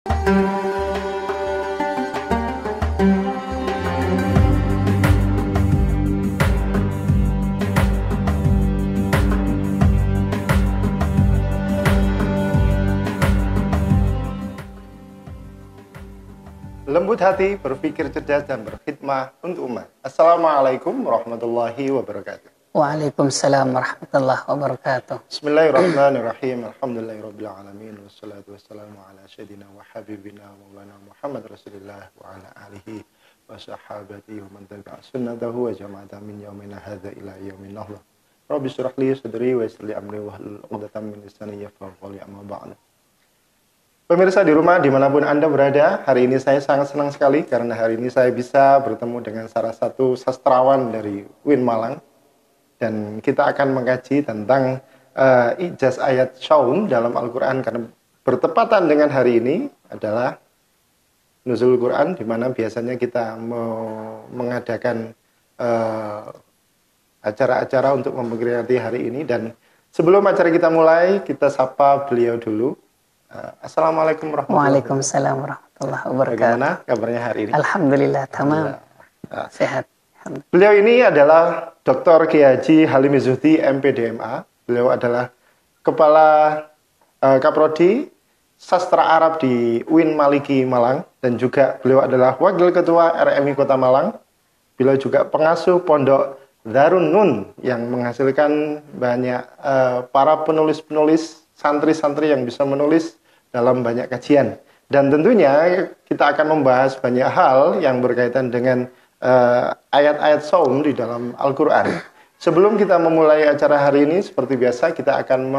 Lembut hati, berpikir cerdas, dan berkhidmah untuk umat. Assalamualaikum warahmatullahi wabarakatuh. Waalaikumsalam warahmatullahi wabarakatuh. Bismillahirrahmanirrahim. Alhamdulillahirrabbilalamin. Wassalatu wassalamu ala syedina wa habibina maulana Muhammad Rasulullah wa ala alihi wa sahabati wa man tabi'a sunnatahu wa jama'ata min yaumina hadza ila yaumin nahdha. Rabbi shrah li sadri wa yassir li amri wahlul 'uqdatam min lisani yafqahu qawli, amma ba'du. Pemirsa di rumah dimanapun Anda berada, hari ini saya sangat senang sekali karena hari ini saya bisa bertemu dengan salah satu sastrawan dari UIN Malang, dan kita akan mengkaji tentang ijaz ayat syaum dalam Al-Quran, karena bertepatan dengan hari ini adalah Nuzul Quran, di mana biasanya kita mengadakan acara-acara untuk memperingati hari ini. Dan sebelum acara kita mulai, kita sapa beliau dulu. Assalamualaikum warahmatullahi wabarakatuh. Waalaikumsalam warahmatullahi wabarakatuh. Bagaimana kabarnya hari ini? Alhamdulillah, tamam. Sehat. Beliau ini adalah Dr. Kiai Haji Halimi Zuhdi, MPDMA. Beliau adalah Kepala Kaprodi Sastra Arab di UIN Maliki Malang, dan juga beliau adalah Wakil Ketua RMI Kota Malang. Beliau juga pengasuh Pondok Darun Nun yang menghasilkan banyak para penulis-penulis, santri-santri yang bisa menulis dalam banyak kajian. Dan tentunya kita akan membahas banyak hal yang berkaitan dengan ayat-ayat saum di dalam Al-Quran. Sebelum kita memulai acara hari ini, seperti biasa kita akan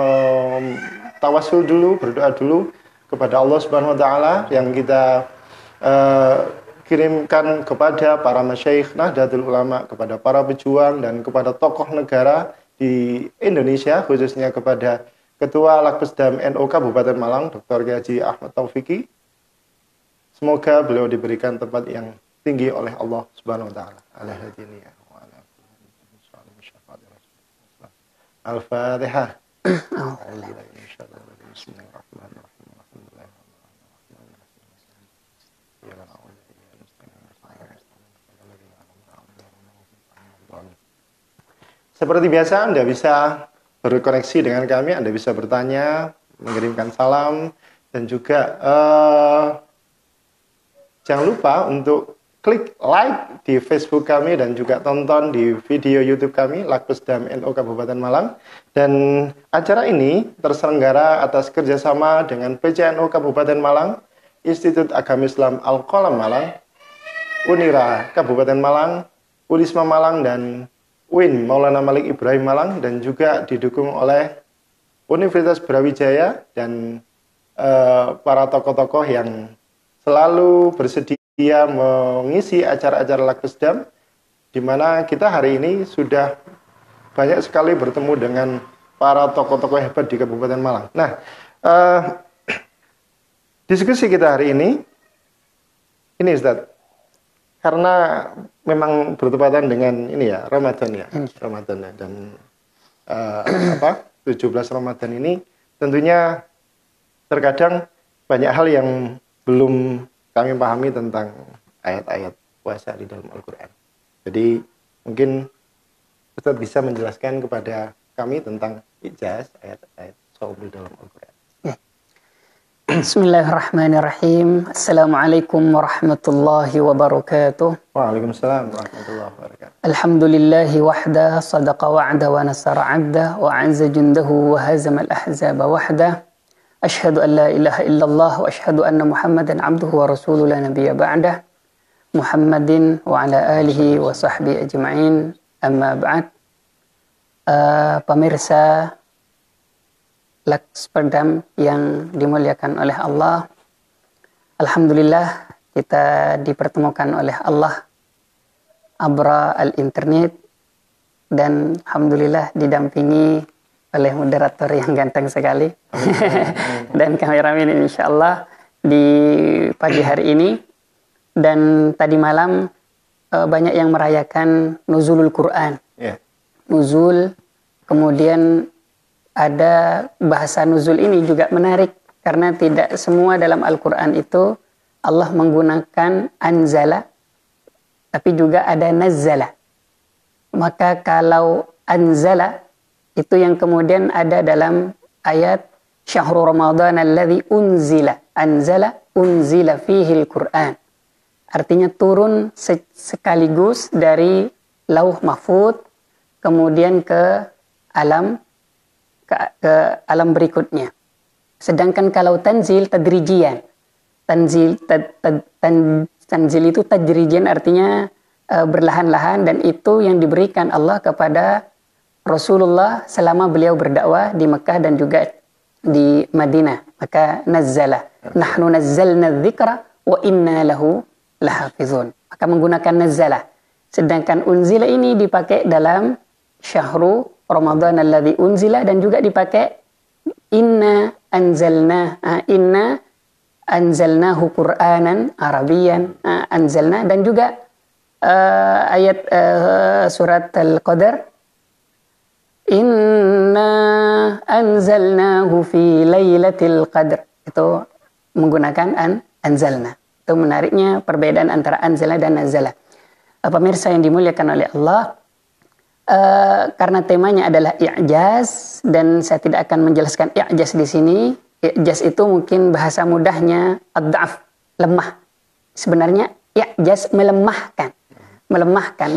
tawasul dulu, berdoa dulu kepada Allah Subhanahu wa Ta'ala yang kita kirimkan kepada para masyaikh Nahdlatul Ulama, kepada para pejuang, dan kepada tokoh negara di Indonesia, khususnya kepada Ketua Lakpesdam NU Kabupaten Malang, Dr. Kiai Haji Ahmad Taufiki. Semoga beliau diberikan tempat yang tinggi oleh Allah Subhanahu wa Ta'ala. Al-Fatihah. Seperti biasa, Anda bisa berkoneksi dengan kami, Anda bisa bertanya, mengirimkan salam, dan juga jangan lupa untuk klik like di Facebook kami dan juga tonton di video YouTube kami, Lakpesdam NU Kabupaten Malang. Dan acara ini terselenggara atas kerjasama dengan PCNU Kabupaten Malang, Institut Agama Islam Al-Qalam Malang, Unira Kabupaten Malang, Unisma Malang, dan UIN Maulana Malik Ibrahim Malang, dan juga didukung oleh Universitas Brawijaya dan para tokoh-tokoh yang selalu bersedia mengisi acara-acara Lakpesdam, di mana kita hari ini sudah banyak sekali bertemu dengan para tokoh-tokoh hebat di Kabupaten Malang. Nah, diskusi kita hari ini Ustaz, karena memang bertepatan dengan ini ya, Ramadan ya, dan 17 Ramadan ini tentunya terkadang banyak hal yang belum kami pahami tentang ayat-ayat puasa di dalam Al-Quran. Jadi mungkin Ustaz bisa menjelaskan kepada kami tentang ijaz ayat-ayat saum di dalam Al-Quran. Bismillahirrahmanirrahim. Assalamualaikum warahmatullahi wabarakatuh. Waalaikumsalam warahmatullahi wabarakatuh. Alhamdulillahi wahda, sadaqa wa'da wa nasara 'abda wa 'azza jundahu wa hazama al-ahzaba wahda. Ashhadu an la ilaha illallah wa ashhadu anna Muhammadan 'abduhu wa rasuluhu la nabiyya ba'dah. Muhammadin wa ala alihi wa sahbihi ajma'in. Amma ba'd. Pemirsa Lakpesdam yang dimuliakan oleh Allah, alhamdulillah kita dipertemukan oleh Allah abra al-internet, dan alhamdulillah didampingi oleh moderator yang ganteng sekali dan kameramen insyaallah di pagi hari ini. Dan tadi malam banyak yang merayakan Nuzulul Quran. Nuzul, kemudian ada bahasa nuzul ini juga menarik. karena tidak semua dalam Al-Quran itu Allah menggunakan anzala, tapi juga ada nazzala. Maka kalau anzala itu yang kemudian ada dalam ayat Syahrul Ramadan alladzi anzala fihil Qur'an. Artinya turun sekaligus dari lauh mahfud kemudian ke alam berikutnya. Sedangkan kalau tanzil tadrijian. Tanzil itu tadrijian artinya berlahan-lahan, dan itu yang diberikan Allah kepada Rasulullah selama beliau berdakwah di Mekah dan juga di Madinah. Maka nazzala. Nahnu nazzalna dzikra wa inna lahu lahafizun. Maka menggunakan nazzala. Sedangkan unzila ini dipakai dalam syahru Ramadan alladzi unzila, dan juga dipakai inna anzalnahu Qur'anan Arabian, anzalna, dan juga ayat surat Al-Qadar inna anzalnahu fi lailatul qadr, itu menggunakan anzalna. Itu menariknya perbedaan antara anzalna dan nazala. Pemirsa yang dimuliakan oleh Allah, karena temanya adalah i'jaz, dan saya tidak akan menjelaskan i'jaz di sini. I'jaz itu mungkin bahasa mudahnya ad-da'af, lemah. Sebenarnya i'jaz melemahkan,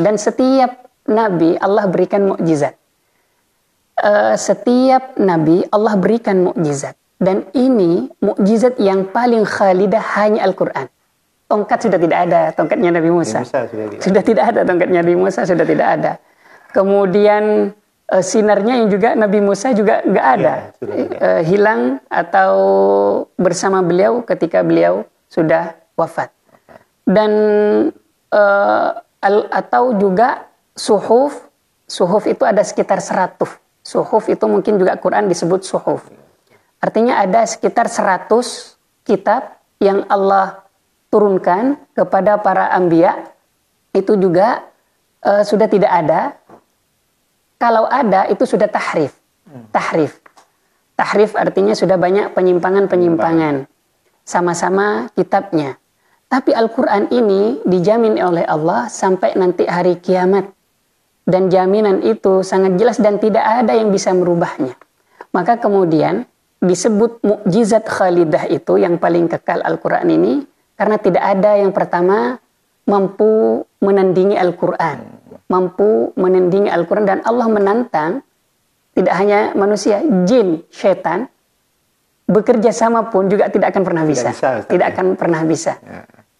dan setiap nabi Allah berikan mukjizat. Setiap nabi Allah berikan mukjizat, dan ini mukjizat yang paling khalidah hanya Al-Quran. Tongkat sudah tidak ada, tongkatnya Nabi Musa. Sudah tidak ada tongkatnya Nabi Musa, sudah tidak ada. Kemudian sinarnya yang juga Nabi Musa juga nggak ada, hilang atau bersama beliau ketika beliau sudah wafat. Dan atau juga suhuf itu ada sekitar 100. Suhuf itu mungkin juga Quran disebut suhuf. Artinya ada sekitar 100 kitab yang Allah turunkan kepada para anbiya, itu juga sudah tidak ada. Kalau ada itu sudah tahrif. Tahrif artinya sudah banyak penyimpangan-penyimpangan. Sama-sama kitabnya. Tapi Al-Quran ini dijamin oleh Allah sampai nanti hari kiamat. Dan jaminan itu sangat jelas dan tidak ada yang bisa merubahnya. Maka kemudian disebut mukjizat khalidah itu yang paling kekal Al-Quran ini, karena tidak ada yang pertama mampu menandingi Al-Quran. Dan Allah menantang tidak hanya manusia, jin, syaitan, bekerja sama pun juga tidak akan pernah bisa. Tidak akan pernah bisa.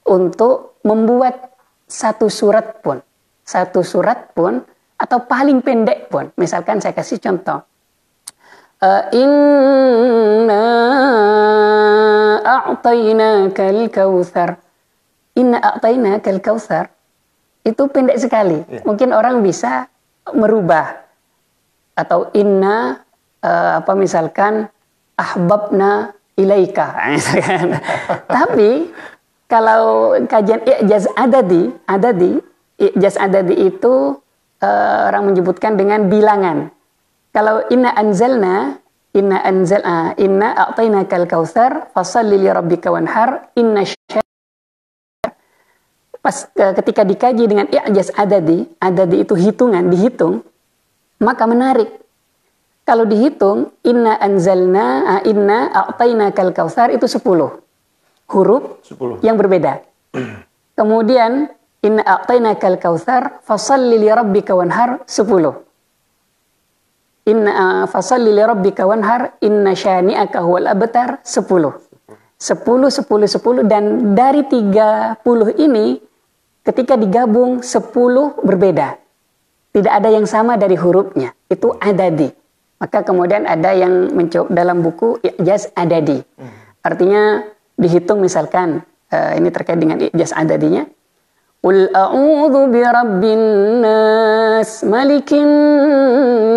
Untuk membuat satu surat pun, atau paling pendek pun. Misalkan saya kasih contoh. Inna a'tainakal kautsar. Inna a'tainakal kautsar. Itu pendek sekali. Mungkin orang bisa merubah. Atau inna misalkan ahbabna ilaika. Tapi kalau kajian i'jaz adadi itu orang menyebutkan dengan bilangan. Kalau inna a'tainakal kautsar fashalli li rabbika wanhar inna pas ketika dikaji dengan i'jaz adadi itu dihitung, maka menarik. Kalau dihitung inna a'tainakal kautsar itu 10 huruf 10 yang berbeda. Kemudian inna a'tainakal kautsar fashalli li rabbika wanhar 10. Inna fashalli li rabbika wanhar inna syani'aka huwal abtar 10. 10 dan dari 30 ini ketika digabung 10 berbeda. Tidak ada yang sama dari hurufnya. Itu adadi. Maka kemudian ada yang mencoba dalam buku i'jaz adadi. Artinya dihitung misalkan ini terkait dengan i'jaz adadinya. Qul a'udzu birabbin nas, malikin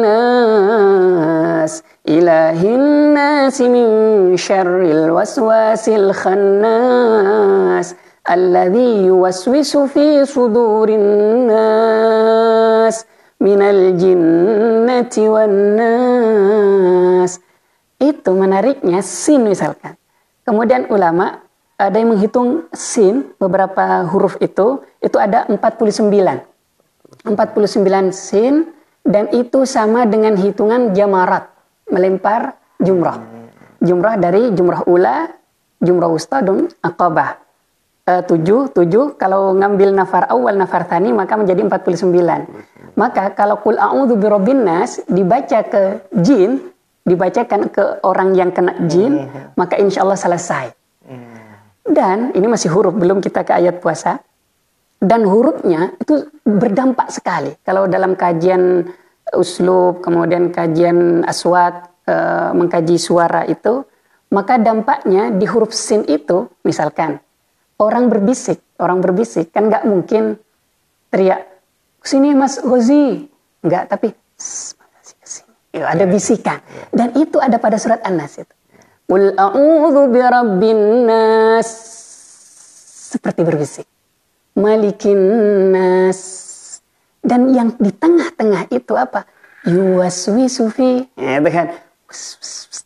nas, ilahin nas min syarril waswasil khannas, alladzi yuwaswisu fi sudurin nas minal jinnati wan nas. Itu menariknya sin misalkan. Kemudian ulama ada yang menghitung sin, beberapa huruf itu ada 49. 49 sin, dan itu sama dengan hitungan jamarat, melempar jumrah. Jumrah dari jumrah ula, jumrah wusta, dan aqabah. 7, kalau ngambil nafar awal, nafar thani, maka menjadi 49. Maka kalau kul a'udzu birabbin nas dibaca ke jin, dibacakan ke orang yang kena jin, maka insya Allah selesai. Dan ini masih huruf, belum kita ke ayat puasa. Dan hurufnya itu berdampak sekali. Kalau dalam kajian uslub, kemudian kajian aswat, mengkaji suara itu, maka dampaknya di huruf sin itu, misalkan orang berbisik, kan nggak mungkin teriak, sini Mas Ghazi, nggak, tapi ada bisikan. Dan itu ada pada surat An-Nas itu. Qul a'udzu birabbin nas, seperti berbisik. Malikin nas. Dan yang di tengah-tengah itu apa? Yuwaswisu fi, itu kan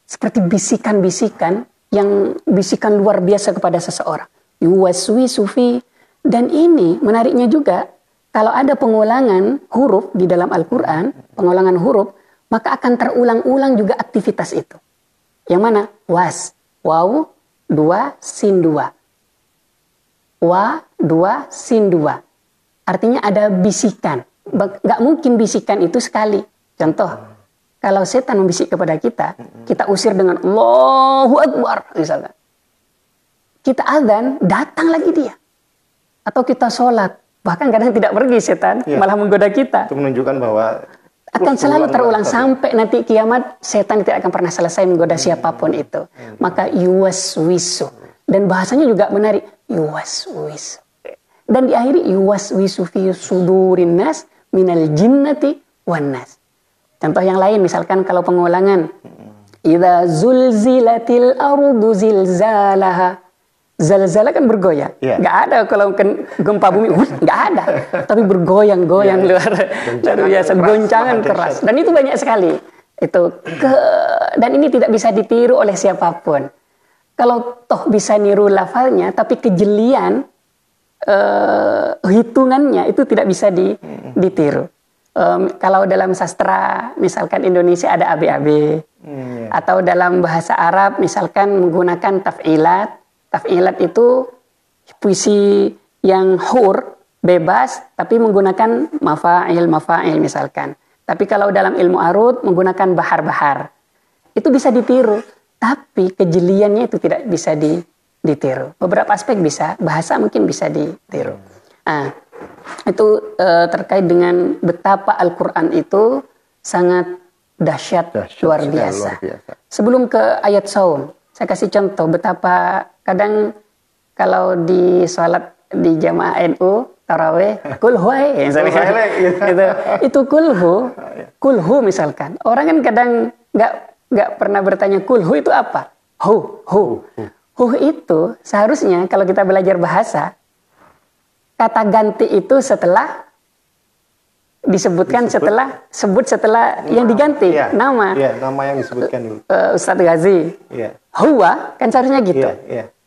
seperti bisikan-bisikan, yang bisikan luar biasa kepada seseorang. Yuwaswisu fi. Dan ini menariknya juga, kalau ada pengulangan huruf di dalam Al-Quran, pengulangan huruf, maka akan terulang-ulang juga aktivitas itu. Yang mana? Was, waw, 2, sin 2. Wa, 2, sin 2. Artinya ada bisikan. Gak mungkin bisikan itu sekali. Contoh, kalau setan membisik kepada kita, kita usir dengan Allahu Akbar, misalnya. Kita azan, datang lagi dia. Atau kita sholat, bahkan kadang tidak pergi setan, malah menggoda kita. Itu menunjukkan bahwa akan selalu terulang sampai nanti kiamat, setan tidak akan pernah selesai menggoda siapapun itu. Maka yuwaswisu. Dan bahasanya juga menarik, yuwaswisu. Dan diakhiri yuwaswisu fi sudurin nas minal jinnati wan nas. Contoh yang lain, misalkan kalau pengulangan, idza zulzilatil ardu zilzalaha. Zalzala kan bergoyang, nggak ada kalau gempa bumi, nggak ada, tapi bergoyang-goyang luar biasa, goncangan keras, dan itu banyak sekali. Dan ini tidak bisa ditiru oleh siapapun. Kalau toh bisa niru lafalnya, tapi kejelian hitungannya itu tidak bisa ditiru. Kalau dalam sastra, misalkan Indonesia ada ABAB, atau dalam bahasa Arab, misalkan menggunakan taf'ilat. Taf'ilat itu puisi yang hur, bebas, tapi menggunakan mafa'il misalkan. Tapi kalau dalam ilmu arud menggunakan bahar-bahar. Itu bisa ditiru, tapi kejeliannya itu tidak bisa ditiru. Beberapa aspek bisa, bahasa mungkin bisa ditiru. Nah, itu terkait dengan betapa Al-Quran itu sangat dahsyat luar biasa. Sebelum ke ayat saum, saya kasih contoh betapa kadang kalau di sholat di jamaah NU tarawih kulhu itu kulhu misalkan, orang kan kadang nggak pernah bertanya kulhu itu apa. Hu itu seharusnya kalau kita belajar bahasa, kata ganti itu setelah disebutkan setelah yang diganti nama yang disebutkan dulu. Ustadz Ghazi, huwa kan seharusnya gitu,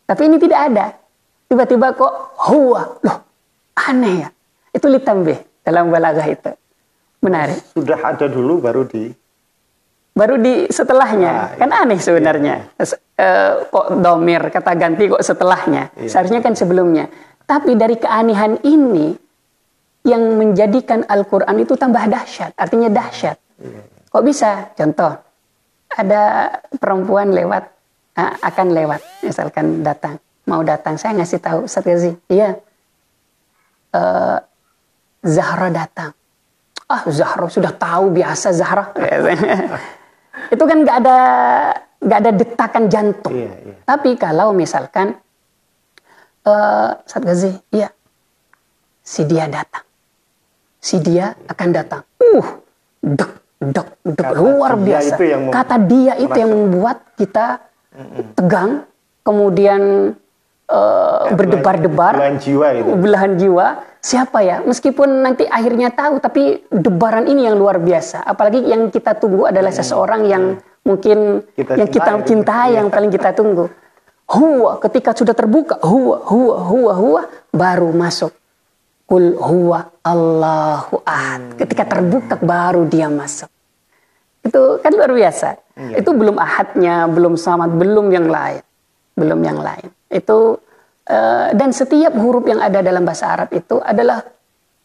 tapi ini tidak ada. Tiba-tiba kok huwa, loh aneh ya. Itu litambih dalam balaghah itu, menarik. Sudah ada dulu baru di setelahnya, kan aneh sebenarnya. Kok domir kata ganti kok setelahnya, seharusnya kan sebelumnya. Tapi dari keanehan ini yang menjadikan Al-Quran itu tambah dahsyat, artinya dahsyat. Kok bisa? Contoh, ada perempuan akan lewat, misalkan mau datang, saya ngasih tahu, Ustadz Ghazi, Zahra datang. Zahra sudah tahu, biasa Zahra. Itu kan nggak ada detakan jantung. Tapi kalau misalkan Ustadz Ghazi, si dia datang. Si dia akan datang. Dek, luar biasa. Kata dia itu yang membuat kita tegang, kemudian berdebar-debar. Belahan jiwa. Siapa ya? Meskipun nanti akhirnya tahu, tapi debaran ini yang luar biasa. Apalagi yang kita tunggu adalah seseorang yang mungkin kita cintai, yang paling kita tunggu. huwa, ketika sudah terbuka, huwa, baru masuk. Qul huwa Allahu ahad. Ketika terbuka baru dia masuk. Itu kan luar biasa. Itu belum ahadnya, belum samad, belum yang lain. Itu dan setiap huruf yang ada dalam bahasa Arab itu adalah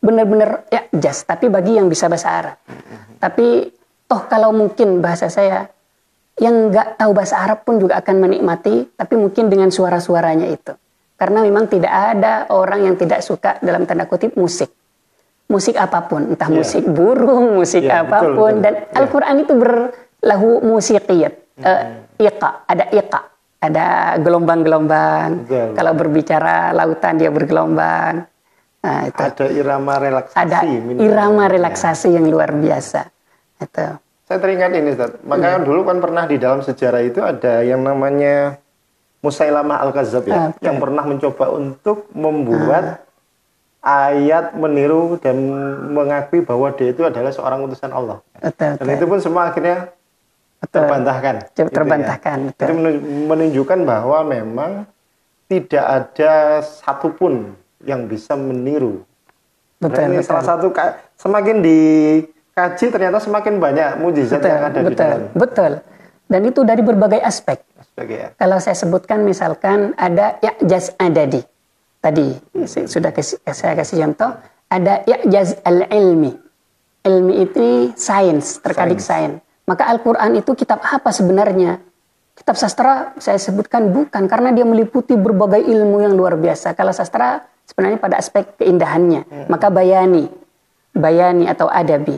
benar-benar i'jaz, tapi bagi yang bisa bahasa Arab. Tapi toh kalau mungkin bahasa saya yang nggak tahu bahasa Arab pun juga akan menikmati, tapi mungkin dengan suara-suaranya itu. Karena memang tidak ada orang yang tidak suka dalam tanda kutip musik apapun, entah musik burung, musik apapun, betul. Dan Al-Quran itu berlahu musikiyat, ada gelombang-gelombang. Kalau berbicara lautan dia bergelombang. Nah, itu. Ada irama relaksasi, yang luar biasa. Itu. Saya teringat ini, Ustaz. Makanya dulu kan pernah di dalam sejarah itu ada yang namanya Musailamah Al-Kadzdzab yang pernah mencoba untuk membuat ayat meniru dan mengakui bahwa dia itu adalah seorang utusan Allah. Dan itu pun semua akhirnya terbantahkan. Betul. Itu menunjukkan bahwa memang tidak ada satupun yang bisa meniru. Ini salah satu semakin dikaji ternyata semakin banyak mukjizat yang ada di dalam. Betul. Dan itu dari berbagai aspek. Kalau saya sebutkan misalkan ada i'jaz adadi. Tadi sudah saya kasih contoh, ada i'jaz al-ilmi. Ilmi itu sains, terkadang sains. Maka Al-Quran itu kitab apa sebenarnya? Kitab sastra saya sebutkan bukan, karena dia meliputi berbagai ilmu yang luar biasa. Kalau sastra sebenarnya pada aspek keindahannya. Maka bayani atau adabi.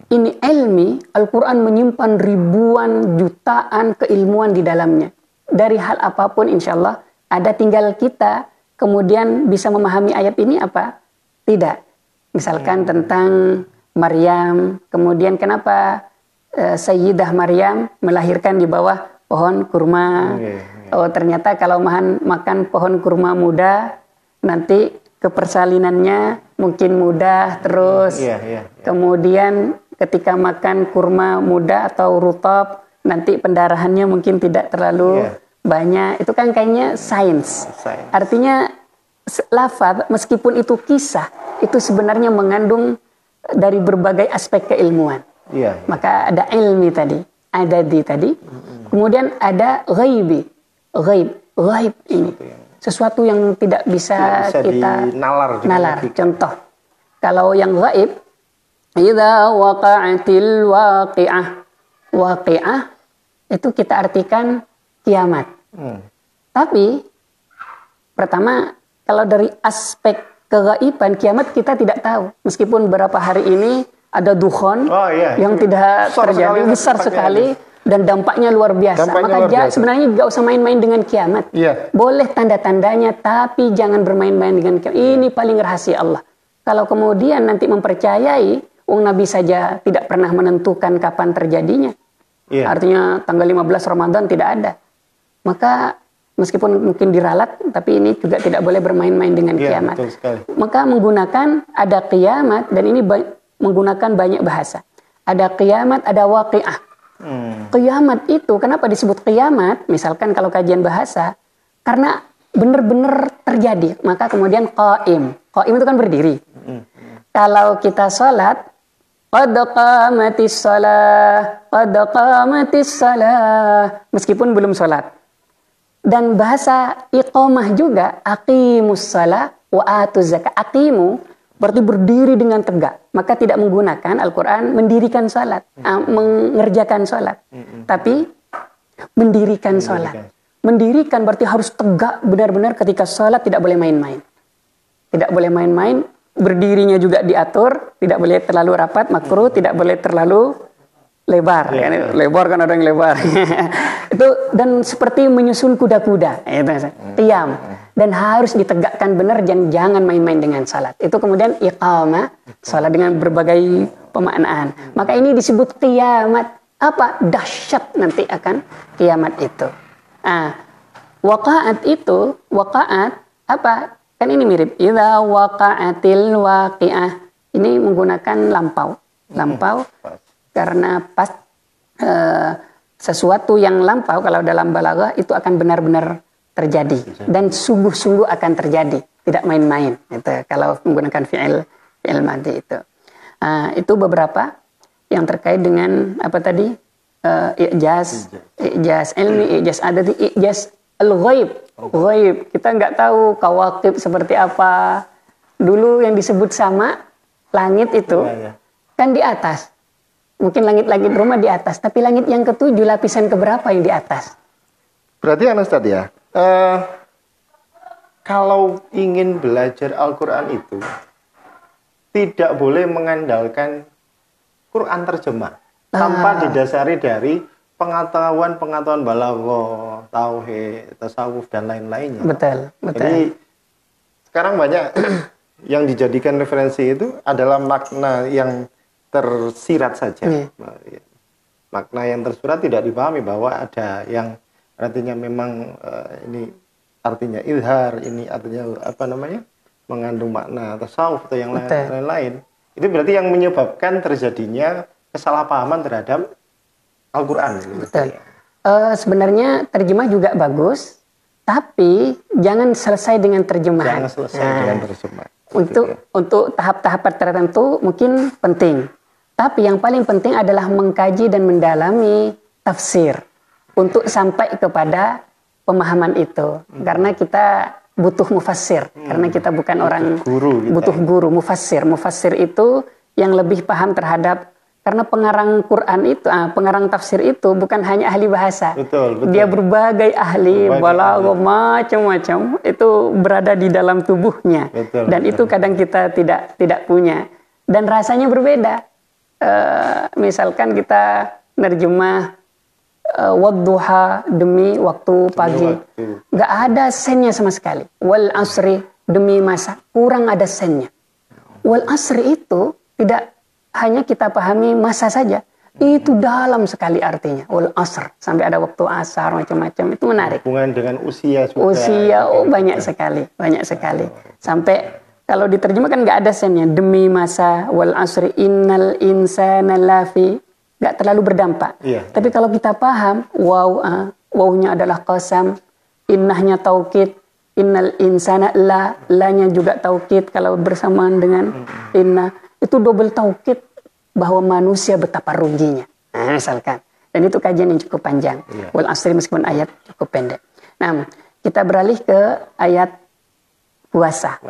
Ini ilmi, Al-Quran menyimpan ribuan, jutaan keilmuan di dalamnya. Dari hal apapun insya Allah, ada tinggal kita kemudian bisa memahami ayat ini apa? Tidak. Misalkan tentang Maryam, kemudian kenapa Sayyidah Maryam melahirkan di bawah pohon kurma. Oh ternyata kalau makan pohon kurma muda, nanti kepersalinannya mungkin mudah terus. Kemudian ketika makan kurma muda atau rutab, nanti pendarahannya mungkin tidak terlalu banyak. Itu kan kayaknya sains. Artinya lafaz meskipun itu kisah, itu sebenarnya mengandung dari berbagai aspek keilmuan. Maka ada ilmi tadi, adadi tadi. Kemudian ada ghaibi. Ghaib ini sesuatu yang tidak bisa kita nalar. Contoh, kalau yang ghaib, idza waqa'atil waqi'ah. Waqi'ah itu kita artikan kiamat. Tapi pertama, kalau dari aspek keghaiban kiamat kita tidak tahu. Meskipun beberapa hari ini ada dukhon yang tidak terjadi, besar sekali dan dampaknya luar biasa. Maka sebenarnya nggak usah main-main dengan kiamat. Boleh tanda-tandanya, tapi jangan bermain-main dengan kiamat. Ini paling rahasia Allah. Kalau kemudian nanti mempercayai, Nabi saja tidak pernah menentukan kapan terjadinya. Artinya tanggal 15 Ramadan tidak ada. Maka meskipun mungkin diralat, tapi ini juga tidak boleh bermain-main dengan kiamat. Maka menggunakan ada kiamat, dan ini menggunakan banyak bahasa. Ada kiamat, ada waqi'ah. Kiamat itu, kenapa disebut kiamat? Misalkan kalau kajian bahasa, karena benar-benar terjadi. Maka kemudian qaim. Qaim itu kan berdiri. Kalau kita sholat, qad qamatis shalah, meskipun belum sholat. Dan bahasa iqamah juga, aqimus shalah wa atuz zakat. Aqimu berarti berdiri dengan tegak. Maka tidak menggunakan Al-Quran mendirikan sholat, mengerjakan sholat. Tapi mendirikan sholat. Mendirikan berarti harus tegak benar-benar ketika sholat, tidak boleh main-main. Tidak boleh main-main, berdirinya juga diatur, tidak boleh terlalu rapat, makruh, tidak boleh terlalu lebar. Lebar kan ada yang lebar. Itu dan seperti menyusun kuda-kuda. Qiyam. Dan harus ditegakkan benar, jangan main-main dengan salat. Itu kemudian iqamah, salat dengan berbagai pemaknaan. Maka ini disebut kiamat. Apa? Dahsyat nanti akan kiamat itu. Waqa'at itu, waqa'at apa? Kan ini mirip. Idza waqa'atil waqi'ah. Ini menggunakan lampau. Karena pas sesuatu yang lampau kalau dalam balaghah itu akan benar-benar terjadi dan sungguh-sungguh akan terjadi, tidak main-main. Itu kalau menggunakan fi'il madi itu. Itu beberapa yang terkait dengan apa tadi? I'jaz ilmi, i'jaz adati, i'jaz al-ghaib. Ghaib. Kita nggak tahu kawakib seperti apa. Dulu yang disebut sama langit itu kan di atas. Mungkin langit-langit rumah di atas, tapi langit yang ketujuh lapisan keberapa yang di atas? Berarti Ustaz ya, kalau ingin belajar Al-Quran itu tidak boleh mengandalkan Quran terjemah tanpa didasari dari pengetahuan balaghah, tauhid, tasawuf dan lain-lainnya. Betul. Jadi sekarang banyak yang dijadikan referensi itu adalah makna yang tersirat saja. Makna yang tersurat tidak dipahami bahwa ada yang artinya memang ini artinya izhar, ini artinya apa namanya? Mengandung makna tasawuf atau yang lain-lain. Itu berarti yang menyebabkan terjadinya kesalahpahaman terhadap Al-Quran. Betul. Sebenarnya terjemah juga bagus, tapi jangan selesai dengan terjemahan. Jangan selesai dengan terjemah. Untuk tahap-tahap tertentu mungkin penting. Tapi yang paling penting adalah mengkaji dan mendalami tafsir untuk sampai kepada pemahaman itu. Karena kita butuh mufassir. Karena kita bukan orang butuh guru mufassir. Mufassir itu yang lebih paham terhadap, karena pengarang Quran itu, pengarang tafsir itu bukan hanya ahli bahasa. Betul. Dia berbagai ahli, balaghah, macam-macam itu berada di dalam tubuhnya. Dan itu kadang kita tidak punya. Dan rasanya berbeda. Misalkan kita nerjemah wadduha demi waktu pagi, nggak ada sennya sama sekali. Wal asri demi masa, kurang ada sennya. Wal asri itu tidak hanya kita pahami masa saja, itu dalam sekali artinya. Wal asr, sampai ada waktu asar macam-macam, itu menarik. Hubungan dengan usia juga. Usia, banyak sekali. Sampai kalau diterjemahkan nggak ada sennya, demi masa, wal asri innal insana lafi, nggak terlalu berdampak. Tapi kalau kita paham, wawnya adalah qasam, innahnya taukid, innal insana la-nya juga taukid kalau bersamaan dengan inna, itu double taukid bahwa manusia betapa ruginya. Misalkan. Dan itu kajian yang cukup panjang. Wal asri meskipun ayat cukup pendek. Nah, kita beralih ke ayat puasa.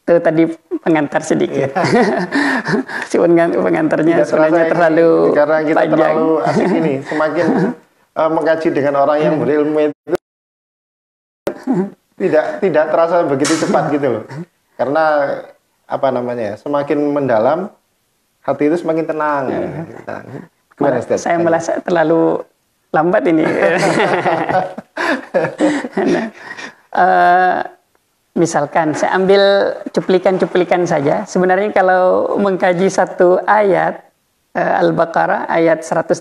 Itu tadi pengantar sedikit. Si pengantarnya sebenarnya terlalu karena kita panjang. Terlalu asik ini. Semakin mengkaji dengan orang yang berilmu itu tidak terasa begitu cepat gitu loh. Karena apa namanya? Semakin mendalam, hati itu semakin tenang. Gimana, Ustaz? Saya merasa terlalu lambat ini. Misalkan saya ambil cuplikan-cuplikan saja. Sebenarnya kalau mengkaji satu ayat Al-Baqarah ayat 183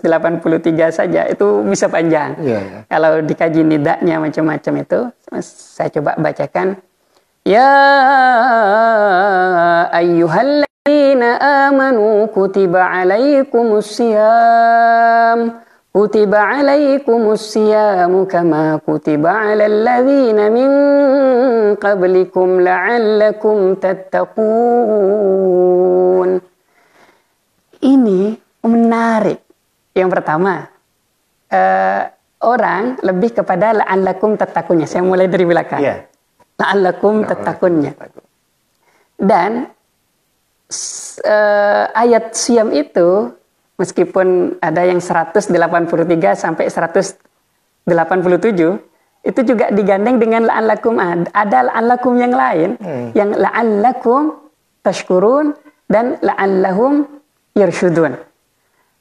saja itu bisa panjang. Kalau dikaji nidaknya macam-macam itu, saya coba bacakan. Ya ayyuhalladzina amanu kutiba alaikumus siyam. Kutiba alaikumus siyamu kama kutiba alal ladzina min qablikum la'allakum tattaqun. Ini menarik. Yang pertama, orang lebih kepada la'allakum tattakunnya. Saya mulai dari belakang. La'allakum tattakunnya. Dan ayat siyam itu meskipun ada yang 183 sampai 187, itu juga digandeng dengan la'allakum. Ada la'allakum yang lain, yang la'allakum tashkurun dan la'allahum yarshudun.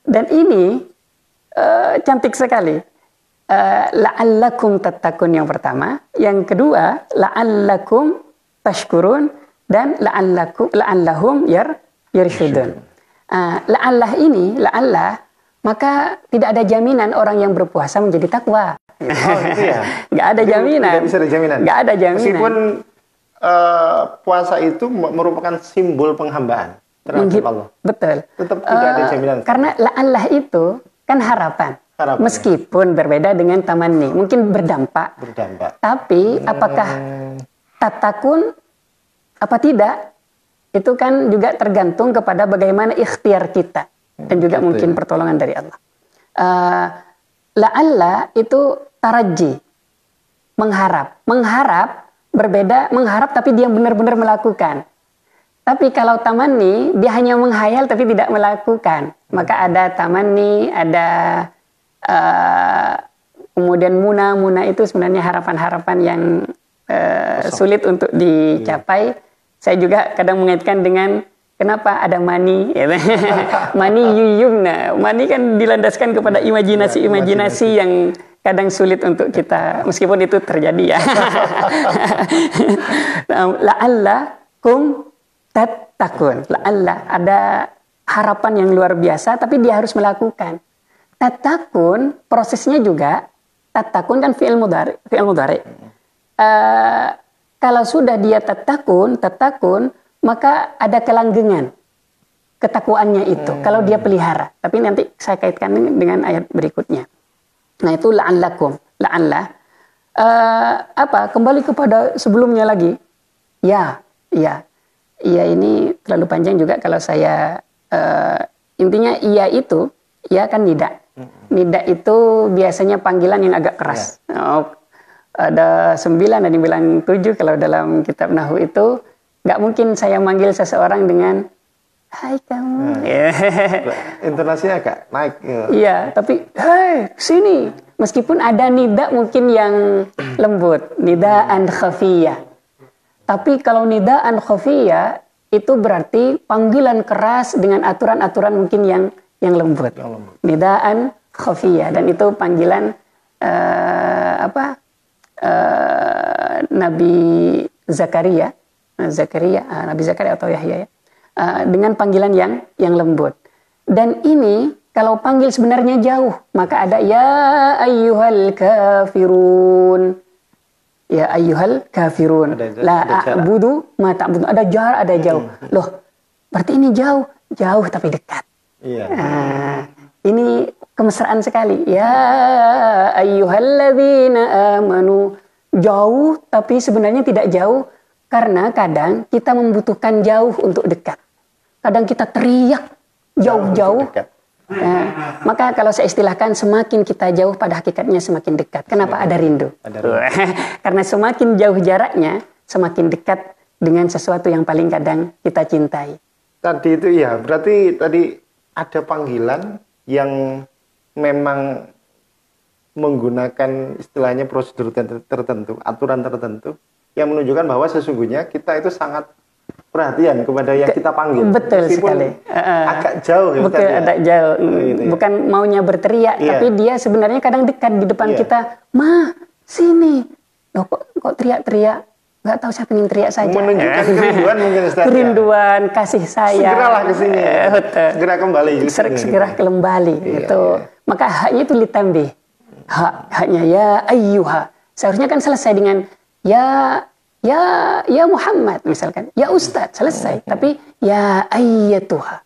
Dan ini cantik sekali. La'allakum tattaqun yang pertama, yang kedua la'allakum tashkurun dan la'allahum yarshudun. La'allah ini, la'allah, maka tidak ada jaminan orang yang berpuasa menjadi takwa. Gitu ya? Nggak ada jaminan. Tidak bisa ada jaminan. Nggak ada jaminan. Meskipun puasa itu merupakan simbol penghambaan terhadap Allah. Betul. Tetap tidak ada jaminan. Karena la'allah itu kan harapan. Harapannya. Meskipun berbeda dengan tamanni, mungkin berdampak. Tapi apakah tatakun apa tidak? Itu kan juga tergantung kepada bagaimana ikhtiar kita dan juga mungkin pertolongan dari Allah. La'alla itu taraji, mengharap berbeda, mengharap tapi dia benar-benar melakukan. Tapi kalau tamanni dia hanya menghayal tapi tidak melakukan, maka ada tamanni, ada kemudian muna itu sebenarnya harapan-harapan yang sulit untuk dicapai. Saya juga kadang mengaitkan dengan kenapa ada mani, mani yuyumna. Mani kan dilandaskan kepada imajinasi yang kadang sulit untuk kita, meskipun itu terjadi ya. La'allakum tattaqun. La'alla ada harapan yang luar biasa, tapi dia harus melakukan. Tattaqun prosesnya juga, tattaqun kan fi'il mudhari. Kalau sudah dia tattaqun, maka ada kelanggengan ketakwaannya itu. Kalau dia pelihara. Tapi nanti saya kaitkan dengan ayat berikutnya. Nah itu la'allakum. La'alla. Kembali kepada sebelumnya lagi. Ya ini terlalu panjang juga kalau saya intinya iya itu, ya kan nida. Nida itu biasanya panggilan yang agak keras. Ada 9 dan dibilang 7 kalau dalam kitab Nahwu itu nggak mungkin saya manggil seseorang dengan hai kamu. Intonasinya agak naik. Iya, tapi hei sini. Meskipun ada nida mungkin yang lembut, nidaan khafiyah. Tapi kalau nidaan khafiyah itu berarti panggilan keras dengan aturan-aturan mungkin yang lembut. Nidaan khafiyah, dan itu panggilan Nabi Zakaria atau Yahya ya, dengan panggilan yang lembut. Dan ini kalau panggil sebenarnya jauh, maka ada ya ayyuhal kafirun. Ya ayyuhal kafirun. La a'budu ma ta'budun. Ada jarak, ada jauh. Loh, berarti ini jauh tapi dekat. Iya. Ini kemesraan sekali. Ya ayyuhalladzina amanu. Jauh tapi sebenarnya tidak jauh, karena kadang kita membutuhkan jauh untuk dekat. Kadang kita teriak jauh-jauh. Maka kalau saya istilahkan, semakin kita jauh pada hakikatnya semakin dekat. Kenapa? Ada rindu. Karena semakin jauh jaraknya, semakin dekat dengan sesuatu yang paling kadang kita cintai. Tadi itu ya, berarti tadi ada panggilan yang memang menggunakan istilahnya prosedur tertentu, aturan tertentu yang menunjukkan bahwa sesungguhnya kita itu sangat perhatian kepada yang kita panggil. Betul sekali. Agak jauh ya. Betul, agak jauh. Bukan maunya berteriak, tapi dia sebenarnya kadang dekat di depan kita. Ma, sini. Loh, kok teriak-teriak? Gak tahu, saya ingin teriak saja. Menunjukkan kerinduan mungkin Ustaz. Kerinduan, kasih sayang. Segeralah ke sini. Segera kembali. Segera kembali. Itu. Maka haknya itu litambih. Haknya ya ayyuha. Seharusnya kan selesai dengan ya Muhammad misalkan, ya Ustadz, selesai. Tapi ya ayyatuha.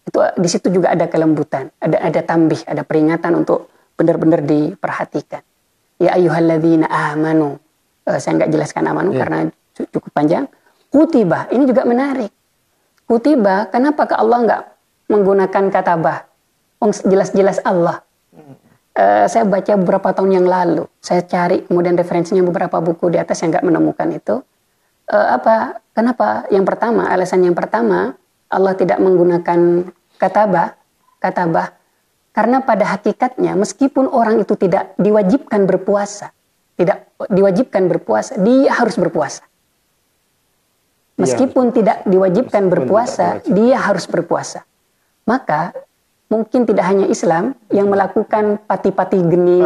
Itu di situ juga ada kelembutan, ada tambih, ada peringatan untuk benar-benar diperhatikan. Ya ayyuhalladzina amanu. Saya nggak jelaskan amanu karena cukup panjang. Kutiba, ini juga menarik. Kutiba, kenapa ke Allah nggak menggunakan kata bah? Jelas-jelas Allah. Saya baca beberapa tahun yang lalu, saya cari kemudian referensinya beberapa buku di atas yang nggak menemukan itu. Kenapa? Alasan yang pertama, Allah tidak menggunakan kata bah, karena pada hakikatnya meskipun orang itu tidak diwajibkan berpuasa, dia harus berpuasa. Meskipun tidak diwajibkan berpuasa, dia harus berpuasa. Maka mungkin tidak hanya Islam yang melakukan pati-pati geni,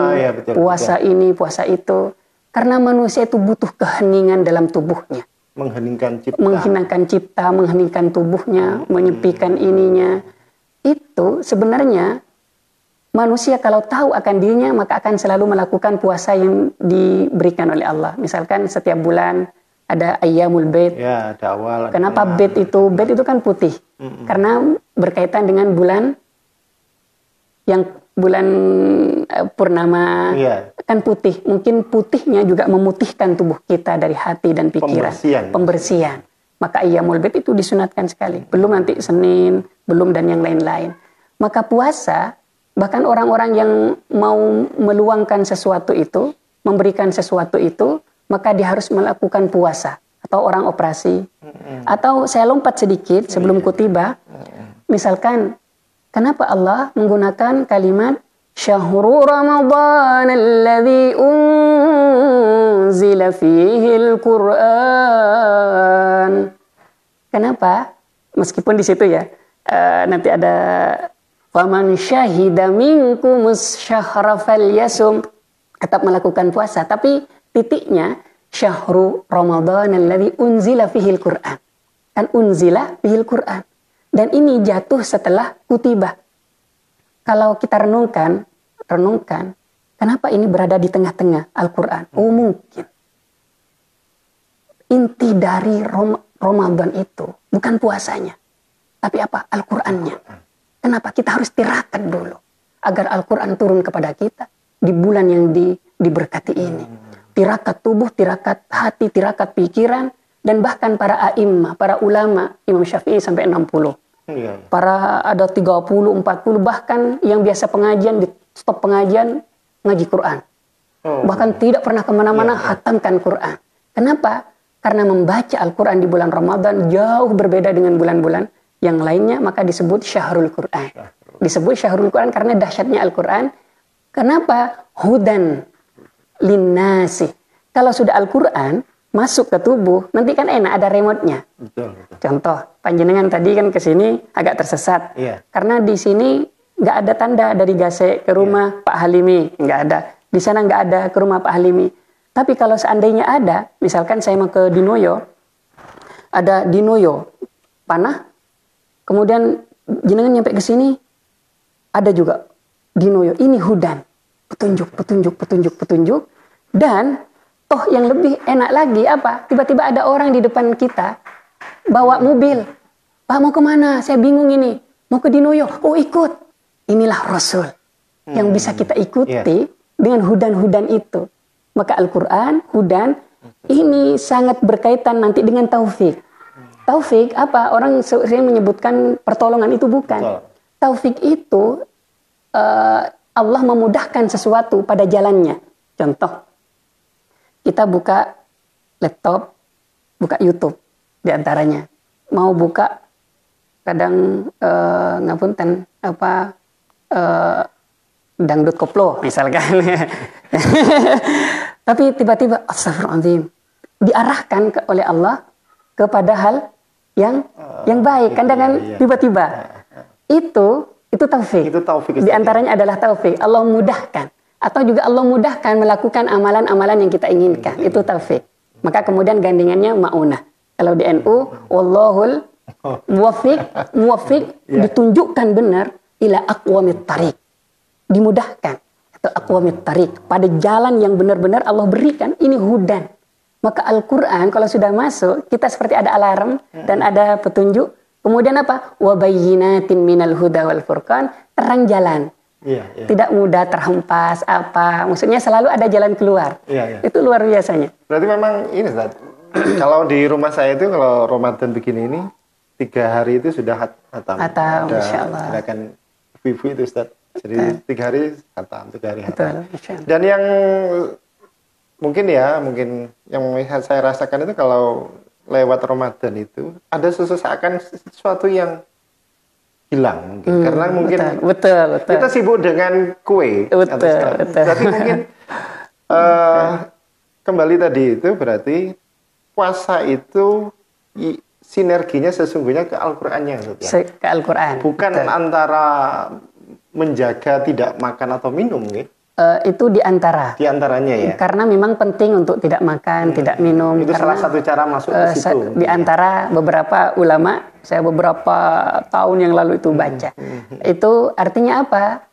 puasa ini, puasa itu. Karena manusia itu butuh keheningan dalam tubuhnya. Mengheningkan cipta, mengheningkan tubuhnya, menyepikan ininya. Itu sebenarnya manusia kalau tahu akan dirinya, maka akan selalu melakukan puasa yang diberikan oleh Allah. Misalkan setiap bulan ada ayyamul bait. Ya, ada awal. Kenapa bait itu? Bait itu kan putih. Karena berkaitan dengan bulan purnama, kan putih. Mungkin putihnya juga memutihkan tubuh kita dari hati dan pikiran. Pembersihan. Maka ayyamul bid itu disunatkan sekali. Belum nanti Senin, belum dan yang lain-lain. Maka puasa, bahkan orang-orang yang mau meluangkan sesuatu itu, memberikan sesuatu itu, maka dia harus melakukan puasa. Atau orang operasi. Atau saya lompat sedikit sebelum kutiba. Misalkan, kenapa Allah menggunakan kalimat Syahru Ramadan alladzi unzila fihil Qur'an. Kenapa? Meskipun di situ ya, nanti ada faman syahida minkumus syahra falyasum, tetap melakukan puasa, tapi titiknya Syahru Ramadan alladzi unzila fihil Qur'an. Kan unzila fihil Qur'an. Dan ini jatuh setelah kutibah. Kalau kita renungkan, kenapa ini berada di tengah-tengah Al-Quran? Oh mungkin. Inti dari Ramadan itu bukan puasanya. Tapi apa? Al-Qurannya. Kenapa? Kita harus tirakat dulu. Agar Al-Quran turun kepada kita di bulan yang diberkati ini. Tirakat tubuh, tirakat hati, tirakat pikiran. Dan bahkan para a'immah, para ulama, Imam Syafi'i sampai 60. Para ada 30, 40, bahkan yang biasa pengajian, di stop pengajian, ngaji Quran. Bahkan tidak pernah kemana-mana hatamkan Quran. Kenapa? Karena membaca Al-Quran di bulan Ramadan jauh berbeda dengan bulan-bulan yang lainnya, maka disebut Syahrul Quran. Disebut Syahrul Quran karena dahsyatnya Al-Quran. Kenapa? Hudan linnasi. Kalau sudah Al-Quran masuk ke tubuh, nanti kan enak ada remote-nya. Betul. Contoh, panjenengan tadi kan ke sini agak tersesat. Karena di sini nggak ada tanda dari Gase ke rumah Pak Halimi, nggak ada. Di sana nggak ada ke rumah Pak Halimi. Tapi kalau seandainya ada, misalkan saya mau ke Dinoyo, ada Dinoyo panah, kemudian jenengan nyampe ke sini, ada juga Dinoyo. Ini hudan, petunjuk, dan toh yang lebih enak lagi apa? Tiba-tiba ada orang di depan kita bawa mobil. Pak mau kemana? Saya bingung ini. Mau ke Dinoyo. Oh ikut. Inilah Rasul yang bisa kita ikuti dengan hudan-hudan itu. Maka Al-Quran, hudan, ini sangat berkaitan nanti dengan taufik. Taufik apa? Orang sering menyebutkan pertolongan, itu bukan. Taufik itu Allah memudahkan sesuatu pada jalannya. Contoh, kita buka laptop, buka YouTube di antaranya. Mau buka kadang ngapunten apa dangdut koplo misalkan. Tapi tiba-tiba astagfirullahaladzim diarahkan oleh Allah kepada hal yang baik. Kadang tiba-tiba itu taufik. Itu taufik. Di antaranya adalah taufik. Allah mudahkan. Atau juga Allah mudahkan melakukan amalan-amalan yang kita inginkan. Itu taufik. Maka kemudian gandengannya ma'unah. Kalau di NU, wallahul muwaffiq ditunjukkan benar ila aqwamit tariq. Dimudahkan. Atau aqwamit tariq. Pada jalan yang benar-benar Allah berikan, ini hudan. Maka Al-Quran kalau sudah masuk, kita seperti ada alarm dan ada petunjuk. Kemudian apa? Wa bayyinatin minal huda wal furqan. Terang jalan. Tidak mudah terhempas apa, maksudnya selalu ada jalan keluar. Itu luar biasanya. Berarti memang ini Ustaz, kalau di rumah saya itu kalau Ramadan begini ini 3 hari itu sudah hatam. Insya Allah. Gerakan ibu itu Ustaz. Jadi 3 hari hatam, 3 hari hatam. Dan yang mungkin yang saya rasakan itu kalau lewat Ramadan itu ada seakan sesuatu yang hilang mungkin. Karena mungkin betul. kita sibuk dengan kue. Betul. Tapi mungkin kembali tadi itu berarti puasa itu sinerginya sesungguhnya ke Al-Qur'annya. Ke Al-Qur'an. Bukan antara menjaga tidak makan atau minum gitu. Itu diantaranya ya. Karena memang penting untuk tidak makan, tidak minum. Itu salah satu cara masuk ke situ. Di antara beberapa ulama, saya beberapa tahun yang lalu itu baca. Itu artinya apa?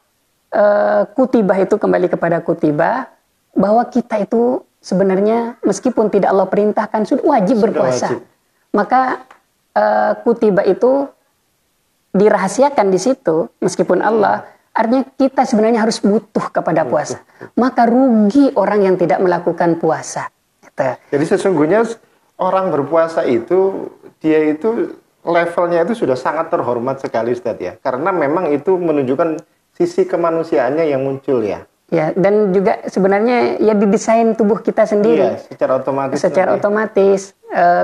Kutibah itu kembali kepada kutibah, bahwa kita itu sebenarnya meskipun tidak Allah perintahkan sudah wajib berpuasa. Wajib. Maka kutibah itu dirahasiakan di situ, meskipun Allah Artinya kita sebenarnya harus butuh kepada puasa. Maka rugi orang yang tidak melakukan puasa. Gitu. Jadi sesungguhnya orang berpuasa itu, dia itu levelnya itu sudah sangat terhormat sekali Ustaz ya. Karena memang itu menunjukkan sisi kemanusiaannya yang muncul ya. Ya, dan juga sebenarnya ya didesain tubuh kita sendiri. Iya, secara otomatis. Secara otomatis.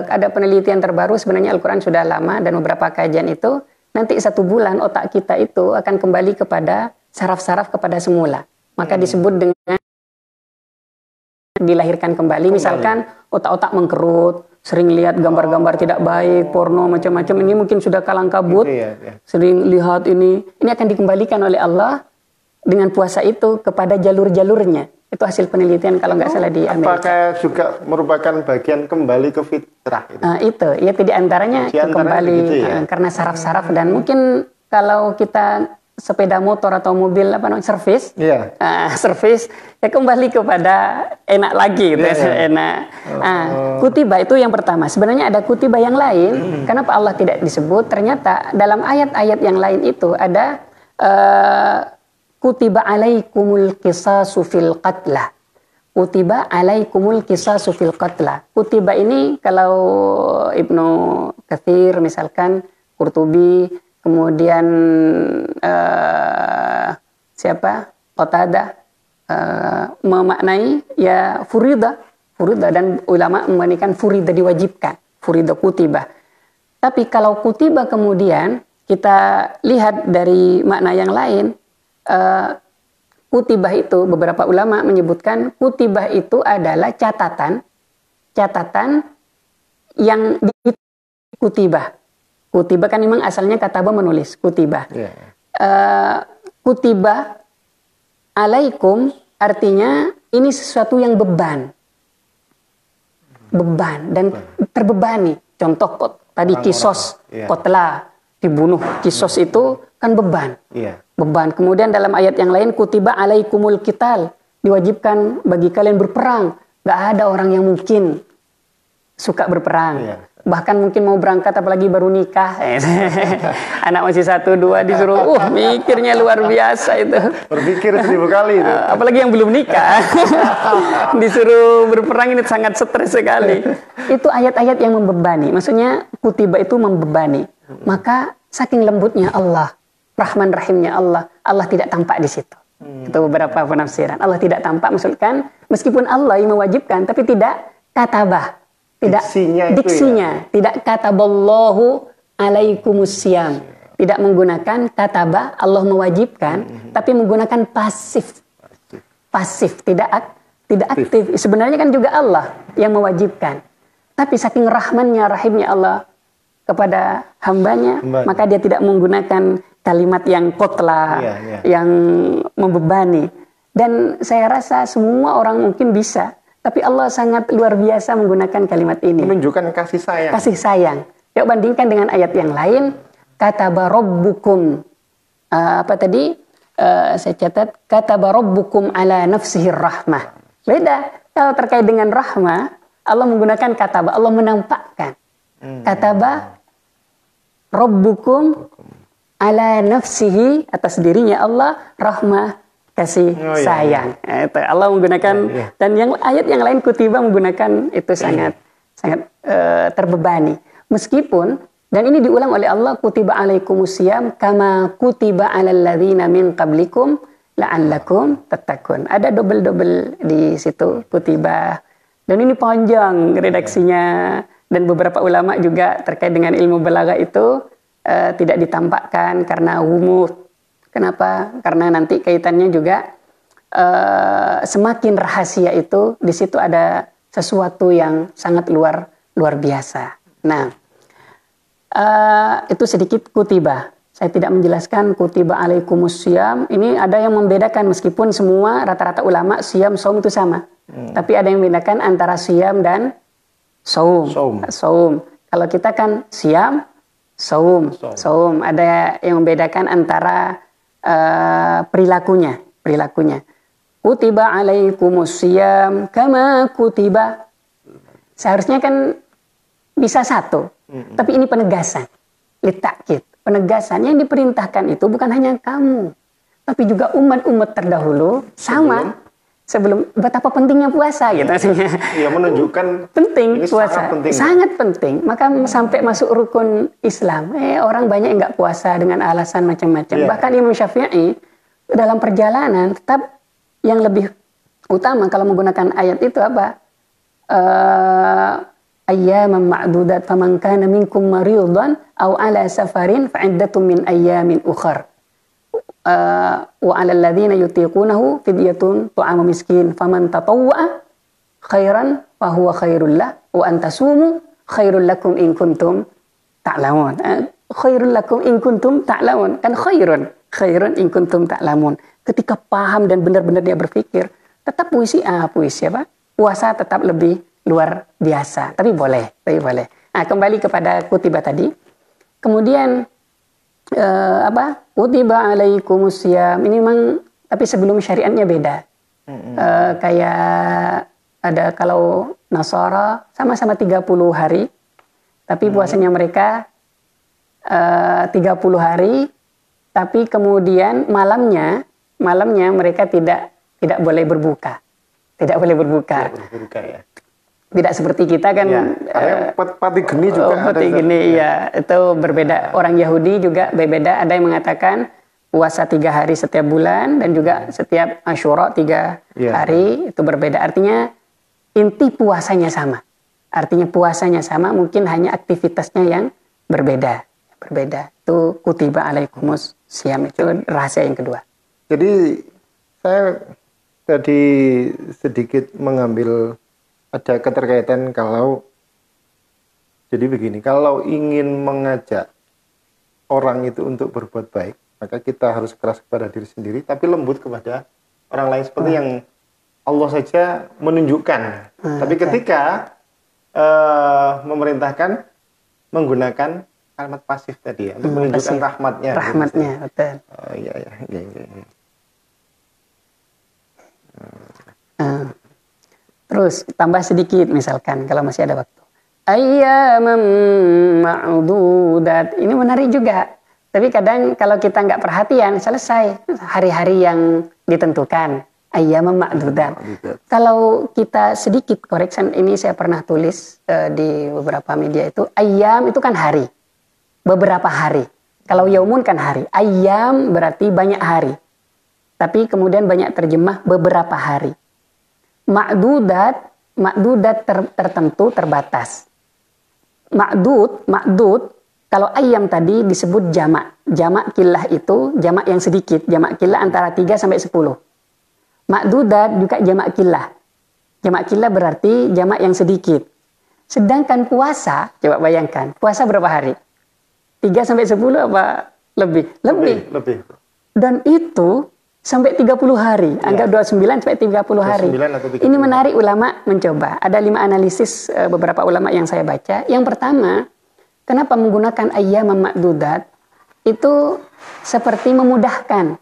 Ada penelitian terbaru, sebenarnya Al-Quran sudah lama dan beberapa kajian itu, nanti 1 bulan otak kita itu akan kembali kepada saraf-saraf kepada semula. Maka disebut dengan dilahirkan kembali. Misalkan otak-otak mengkerut, sering lihat gambar-gambar tidak baik, porno, macam-macam. Ini mungkin sudah kalang kabut, sering lihat ini akan dikembalikan oleh Allah dengan puasa itu kepada jalur-jalurnya. Itu hasil penelitian kalau nggak salah di Amerika. Apakah juga merupakan bagian kembali ke fitrah? Itu ya, di antaranya kembali gitu ya? Karena saraf-saraf, dan mungkin kalau kita sepeda motor atau mobil servis, servis ya kembali kepada enak lagi, gitu, enak. Kutiba itu yang pertama. Sebenarnya ada kutiba yang lain. Kenapa Allah tidak disebut? Ternyata dalam ayat-ayat yang lain itu ada kutiba alaikumul qisasu fil qatla. Kutiba alaikumul qisasu fil qatla. Kutiba ini kalau Ibnu Katsir misalkan, Qurtubi, kemudian Qatadah memaknai ya furida, dan ulama membandingkan furida diwajibkan, furida kutiba. Tapi kalau kutiba kemudian kita lihat dari makna yang lain, kutibah itu beberapa ulama menyebutkan kutibah itu adalah catatan yang di kutibah. Kutibah kan memang asalnya kataba menulis, kutibah. Kutibah alaikum artinya ini sesuatu yang beban dan terbebani. Contoh tadi kisos, kotla, dibunuh. Kisos itu kan beban. Beban. Kemudian dalam ayat yang lain kutiba alaikumul qital, diwajibkan bagi kalian berperang. Gak ada orang yang mungkin suka berperang. Bahkan mungkin mau berangkat apalagi baru nikah. Anak masih 1, 2 disuruh mikirnya luar biasa itu. Berpikir 1000 kali itu. Apalagi yang belum nikah. Disuruh berperang ini sangat stres sekali. Itu ayat-ayat yang membebani. Maksudnya kutiba itu membebani. Maka saking lembutnya Allah, Rahman Rahimnya Allah, Allah tidak tampak di situ. Itu beberapa penafsiran. Allah tidak tampak, maksudkan meskipun Allah yang mewajibkan, tapi tidak katabah, tidak diksinya, tidak kataballahu alaikumusiyam, tidak menggunakan katabah Allah mewajibkan, tapi menggunakan pasif, tidak aktif. Sebenarnya kan juga Allah yang mewajibkan, tapi saking rahmannya, rahimnya Allah kepada hambanya, maka dia tidak menggunakan kalimat yang kotla, yang membebani. Dan saya rasa semua orang mungkin bisa, tapi Allah sangat luar biasa menggunakan kalimat ini. Menunjukkan kasih sayang. Kasih sayang. Yuk bandingkan dengan ayat yang lain. Kataba rabbukum. Saya catat. Kataba rabbukum ala nafsihir rahmah. Beda. Kalau terkait dengan rahmah, Allah menggunakan kataba. Allah menampakkan. Kataba rabbukum ala nafsihi, atas dirinya Allah rahmah, kasih sayang. Itu Allah menggunakan, dan yang ayat yang lain kutiba menggunakan itu sangat terbebani. Meskipun, dan ini diulang oleh Allah, kutiba alaikumusiyam kama kutiba alal ladzina min qablikum la'allakum tattaqun. Ada double di situ kutiba. Dan ini panjang redaksinya, dan beberapa ulama juga terkait dengan ilmu balaghah itu tidak ditampakkan karena umur. Kenapa? Karena nanti kaitannya juga semakin rahasia itu, di situ ada sesuatu yang sangat luar biasa. Nah, itu sedikit kutiba. Saya tidak menjelaskan kutiba alaikumusiyam. Ini ada yang membedakan, meskipun semua rata-rata ulama siyam saum itu sama. Tapi ada yang membedakan antara siyam dan saum. Kalau kita kan siyam, saum. Ada yang membedakan antara perilakunya. Kutiba alaikumusiyam kama kutiba. Seharusnya kan bisa satu. Tapi ini penegasan. Litakid. Penegasan yang diperintahkan itu bukan hanya kamu. tapi juga umat-umat terdahulu sama sebelum betapa pentingnya puasa gitu maksudnya. Iya, menunjukkan Penting ini puasa, sangat penting. sangat penting. Maka sampai masuk rukun Islam, orang banyak yang nggak puasa dengan alasan macam-macam. Iya. Bahkan Imam Syafi'i dalam perjalanan tetap yang lebih utama kalau menggunakan ayat itu apa? Ayyaman ma'dudat faman kana minkum maridan aw ala safarin fa'iddatun min ayyamin ukhar. Wa 'alal ladzina yutiqunahu fidyatun ta'amu miskin faman tatawwa'a khairan fa huwa khairul lah wa an tasumu khairul lakum in kuntum ta'lamun. Khairul lakum in kuntum ta'lamun. Kan khairun in kuntum ta'lamun. Ketika paham dan benar-benar dia berpikir, tetap puisi apa? Puasa tetap lebih luar biasa. Tapi boleh. Nah, kembali kepada kutiba tadi. Kemudian kutiba alaikumusiyam. Ini memang tapi sebelum syariatnya beda. Kayak ada kalau Nasara sama-sama 30 hari. Tapi puasanya mereka 30 hari. Tapi kemudian malamnya mereka tidak boleh berbuka. Tidak boleh berbuka. Ya. Tidak seperti kita kan. Ya, pati geni juga. Pati geni, ya. Itu berbeda. Orang Yahudi juga berbeda. Ada yang mengatakan puasa 3 hari setiap bulan dan juga setiap Asyura 3 hari. Itu berbeda. Artinya inti puasanya sama. Mungkin hanya aktivitasnya yang berbeda. Itu kutiba alaikumus siyam. Itu rahasia yang kedua. Jadi saya tadi sedikit mengambil ada keterkaitan jadi begini, kalau ingin mengajak orang itu untuk berbuat baik, maka kita harus keras kepada diri sendiri, tapi lembut kepada orang lain seperti yang Allah saja menunjukkan. Tapi ketika memerintahkan menggunakan kalimat pasif tadi untuk menunjukkan rahmatnya. Betul. Iya. Terus tambah sedikit misalkan kalau masih ada waktu. Ayyaman ma'dudat. Ini menarik juga. Tapi kadang kalau kita nggak perhatian selesai hari-hari yang ditentukan. Ayyaman ma'dudat. Kalau kita sedikit correction, ini saya pernah tulis di beberapa media itu. Ayyam itu kan hari. Beberapa hari. Kalau yaumun kan hari. Ayyam berarti banyak hari. Tapi kemudian banyak terjemah beberapa hari. Ma'dudat tertentu terbatas. Ma'dud kalau ayyam tadi disebut jamak. Jamak killah itu jamak yang sedikit. Jamak killah antara 3 sampai 10. Ma'dudat juga jamak killah. Jamak killah berarti jamak yang sedikit. Sedangkan puasa, coba bayangkan, puasa berapa hari? 3 sampai 10 apa lebih? Lebih. Dan itu sampai 30 hari, anggap 29 sampai 30 hari. 30. Ini menarik ulama mencoba. Ada 5 analisis beberapa ulama yang saya baca. Yang pertama, kenapa menggunakan ayyam ma'dudat? Itu seperti memudahkan.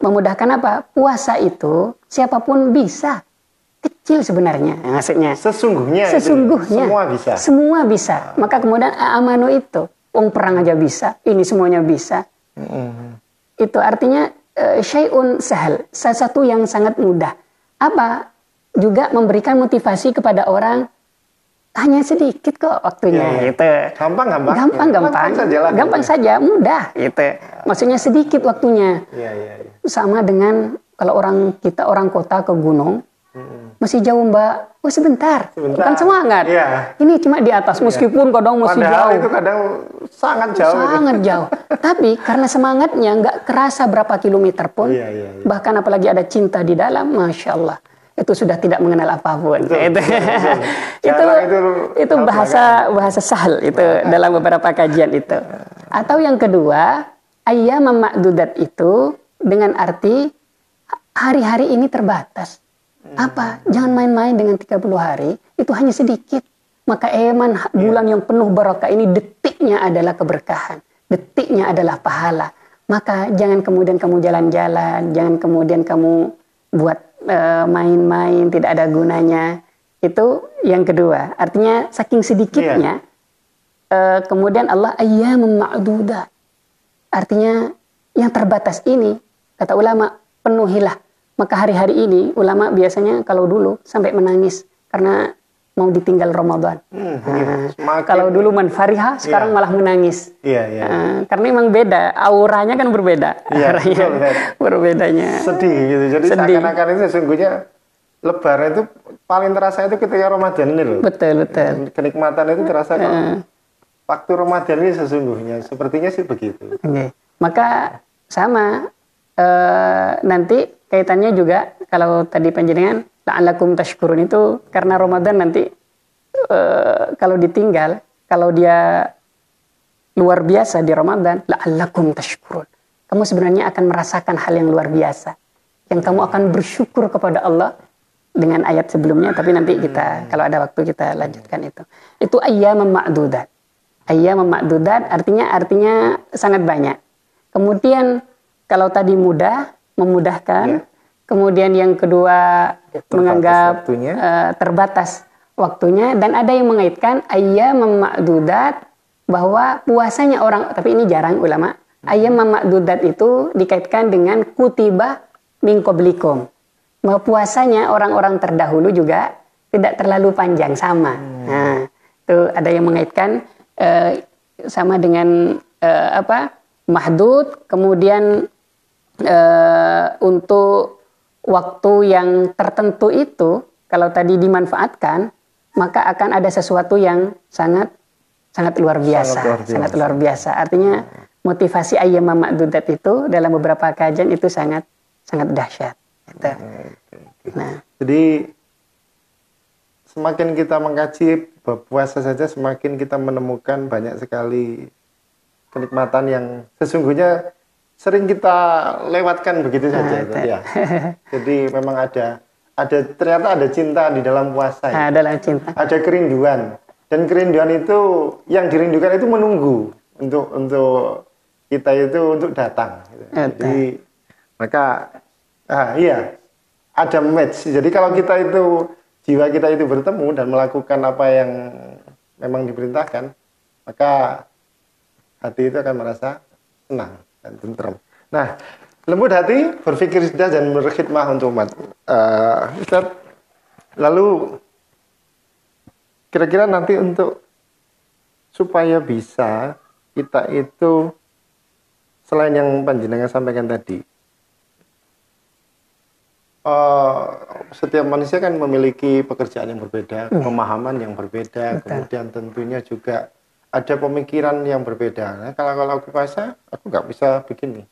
Memudahkan apa? Puasa itu siapapun bisa. Kecil sebenarnya maksudnya. Sesungguhnya. Semua bisa. Maka kemudian amanu itu, perang aja bisa, ini semuanya bisa. Itu artinya syai'un sahal, sesuatu yang sangat mudah. Apa? Juga memberikan motivasi kepada orang, hanya sedikit kok waktunya. Gitu. Gampang saja, mudah. Gitu. Maksudnya sedikit waktunya. Sama dengan kalau orang kota ke gunung, masih jauh mbak, sebentar. Bukan semangat. Ini cuma di atas, meskipun kadang masih jauh. Itu kadang sangat jauh. Tapi karena semangatnya nggak kerasa berapa kilometer pun, bahkan apalagi ada cinta di dalam, masya Allah, itu sudah tidak mengenal apapun. Itu bahasa sahal itu dalam beberapa kajian itu. Atau yang kedua, ayyam ma'dudat itu dengan arti hari-hari ini terbatas. Apa? Jangan main-main dengan 30 hari, itu hanya sedikit. Maka bulan yang penuh barakah ini detiknya adalah keberkahan. Detiknya adalah pahala. Maka jangan kemudian kamu jalan-jalan, jangan kemudian kamu buat main-main, tidak ada gunanya. Itu yang kedua. Artinya saking sedikitnya, kemudian Allah ayyamun ma'dudat. Artinya yang terbatas ini, kata ulama, penuhilah. Maka hari-hari ini ulama biasanya kalau dulu sampai menangis karena mau ditinggal Ramadan. Kalau dulu manfariha, sekarang malah menangis. Karena memang beda, auranya kan berbeda. Berbedanya. Sedih gitu. Jadi seakan-akan itu sesungguhnya Lebaran itu paling terasa itu ketika Ramadan ini loh. Betul. Kenikmatan itu terasa waktu Ramadan ini sesungguhnya. Sepertinya sih begitu. Maka sama nanti kaitannya juga kalau tadi panjenengan la'allakum tashkurun itu karena Ramadan nanti kalau ditinggal, kalau dia luar biasa di Ramadan, la'allakum tashkurun. Kamu sebenarnya akan merasakan hal yang luar biasa. Yang kamu akan bersyukur kepada Allah dengan ayat sebelumnya, tapi nanti kita kalau ada waktu kita lanjutkan itu. Itu ayyaman ma'dudat. Ayyaman ma'dudat artinya sangat banyak. Kemudian kalau tadi mudah, memudahkan. Kemudian yang kedua menganggap terbatas waktunya, dan ada yang mengaitkan ayyaman ma'dudat bahwa puasanya orang, tapi ini jarang ulama. Ayyaman ma'dudat itu dikaitkan dengan kutiba min qablikum. Bahwa puasanya orang-orang terdahulu juga tidak terlalu panjang sama. Nah, itu ada yang mengaitkan sama dengan mahdud, kemudian untuk waktu yang tertentu itu kalau tadi dimanfaatkan maka akan ada sesuatu yang sangat luar biasa, sangat luar biasa. Artinya motivasi ayyaman ma'dudat itu dalam beberapa kajian itu sangat dahsyat. Gitu. Nah, jadi semakin kita mengkaji puasa saja semakin kita menemukan banyak sekali kenikmatan yang sesungguhnya sering kita lewatkan begitu saja. Ya. Jadi memang ternyata ada cinta di dalam puasa. Dalam cinta. Ada kerinduan, dan kerinduan itu yang dirindukan itu menunggu untuk kita itu untuk datang. Jadi maka ada match. Jadi kalau kita itu jiwa kita itu bertemu dan melakukan apa yang memang diperintahkan, maka hati itu akan merasa senang dan tenteram. Nah, lembut hati, berpikir cerdas dan berkhidmah untuk umat. Ustaz, lalu kira-kira nanti untuk supaya bisa kita itu selain yang panjenengan sampaikan tadi, setiap manusia kan memiliki pekerjaan yang berbeda, pemahaman yang berbeda, kemudian tentunya juga ada pemikiran yang berbeda. Nah, kalau aku puasa, aku nggak bisa begini.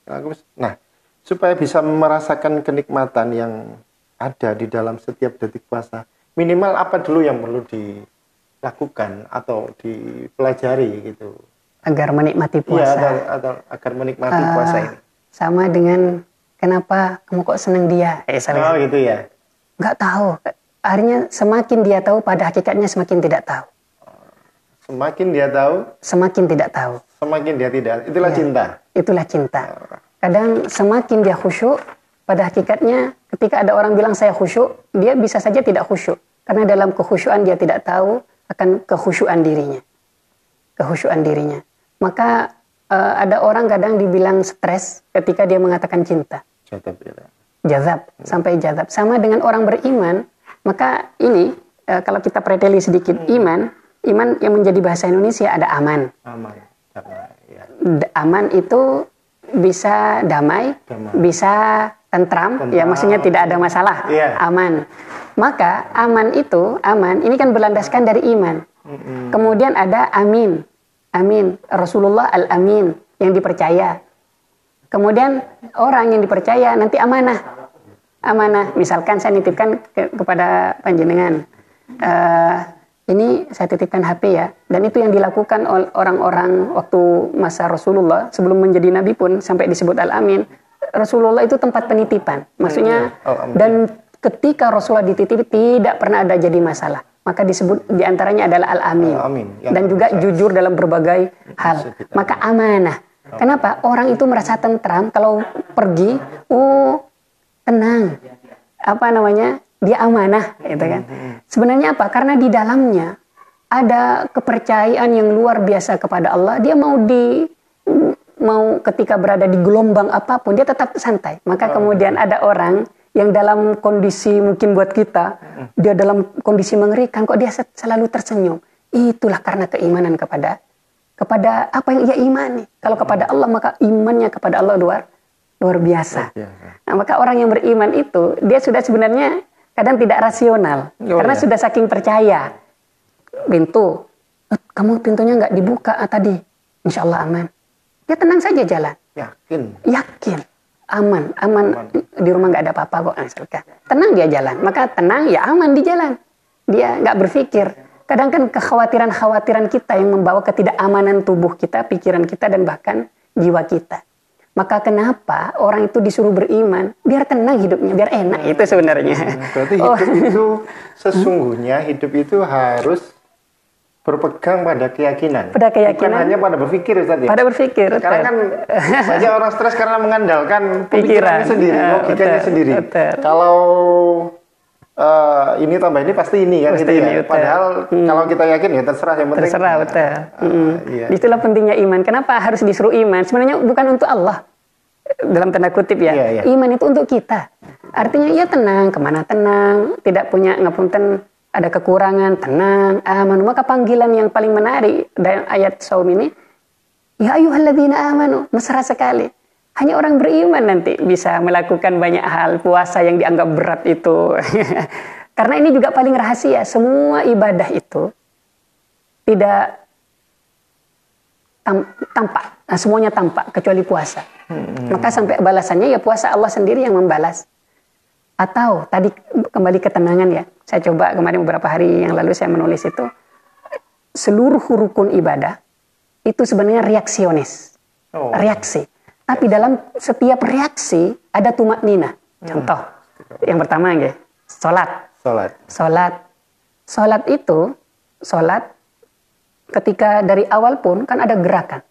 Nah, supaya bisa merasakan kenikmatan yang ada di dalam setiap detik puasa, minimal apa dulu yang perlu dilakukan atau dipelajari gitu? Agar menikmati puasa. Iya, atau agar menikmati puasa ini. Sama dengan kenapa kamu kok senang dia? Gitu ya. Nggak tahu. Akhirnya semakin dia tahu, pada hakikatnya semakin tidak tahu. Semakin dia tahu, semakin tidak tahu. Semakin dia tidak. Itulah cinta. Itulah cinta. Kadang semakin dia khusyuk, pada hakikatnya ketika ada orang bilang saya khusyuk, dia bisa saja tidak khusyuk. Karena dalam kekhusyuan dia tidak tahu akan kekhusyuan dirinya. Kekhusyuan dirinya. Maka ada orang kadang dibilang stres ketika dia mengatakan cinta. Jazab, sampai jazab. Sama dengan orang beriman, maka ini kalau kita preteli sedikit iman yang menjadi bahasa Indonesia ada aman. Aman itu bisa damai. Bisa tentram, ya maksudnya tidak ada masalah. Aman. Maka aman ini kan berlandaskan dari iman. Kemudian ada amin. Amin. Rasulullah al-amin, yang dipercaya. Kemudian orang yang dipercaya nanti amanah. Amanah. Misalkan saya nitipkan kepada panjenengan. Ini saya titipkan HP ya. Dan itu yang dilakukan oleh orang-orang waktu masa Rasulullah. Sebelum menjadi Nabi pun sampai disebut Al-Amin. Rasulullah itu tempat penitipan. Maksudnya, dan ketika Rasulullah dititipi tidak pernah ada jadi masalah. Maka disebut diantaranya adalah Al-Amin. Dan juga jujur dalam berbagai hal. Maka amanah. Kenapa? Orang itu merasa tentram kalau pergi, tenang. Dia amanah, gitu kan. Sebenarnya apa? Karena di dalamnya ada kepercayaan yang luar biasa kepada Allah. Dia mau mau ketika berada di gelombang apapun dia tetap santai. Maka kemudian ada orang yang dalam kondisi mungkin buat kita dia dalam kondisi mengerikan kok dia selalu tersenyum. Itulah karena keimanan kepada apa yang ia imani. Kalau kepada Allah maka imannya kepada Allah luar biasa. Nah, maka orang yang beriman itu dia sudah sebenarnya kadang tidak rasional karena sudah saking percaya. Pintu, kamu pintunya nggak dibuka tadi, insya Allah aman. Dia tenang saja jalan. Yakin, aman. Di rumah nggak ada apa-apa kok. Tenang dia jalan, maka tenang ya aman di jalan. Dia nggak berpikir. Kadang kan kekhawatiran kita yang membawa ketidakamanan tubuh kita, pikiran kita dan bahkan jiwa kita. Maka kenapa orang itu disuruh beriman? Biar tenang hidupnya, biar enak itu sebenarnya. Berarti hidup itu sesungguhnya hidup itu harus berpegang pada keyakinan. Bukan hanya pada berpikir, Ustaz ya. Pada berpikir. Sekarang kan banyak orang stres karena mengandalkan pikirannya sendiri, logikanya sendiri. Kalau ini tambah ini pasti ini kan gitu ya. Padahal kalau kita yakin ya terserah yang penting. Terserah, betul. Iya. Itulah pentingnya iman. Kenapa harus disuruh iman? Sebenarnya bukan untuk Allah. Dalam tanda kutip ya. Iya. Iman itu untuk kita. Artinya ya tenang, kemana tenang, tidak punya ngapunten ada kekurangan, tenang, aman. Maka panggilan yang paling menarik dalam ayat Saum ini, ya ayyuhalladzina amanu, mesra sekali. Hanya orang beriman nanti bisa melakukan banyak hal. Puasa yang dianggap berat itu. Karena ini juga paling rahasia. Semua ibadah itu tidak tampak. Nah, semuanya tampak kecuali puasa. Maka sampai balasannya ya puasa Allah sendiri yang membalas. Atau tadi kembali ketenangan ya. Saya coba kemarin beberapa hari yang lalu saya menulis itu. Seluruh rukun ibadah itu sebenarnya reaksionis. Reaksi. Tapi dalam setiap reaksi ada tumak nina. Contoh. Yang pertama ya. Salat itu ketika dari awal pun kan ada gerakan.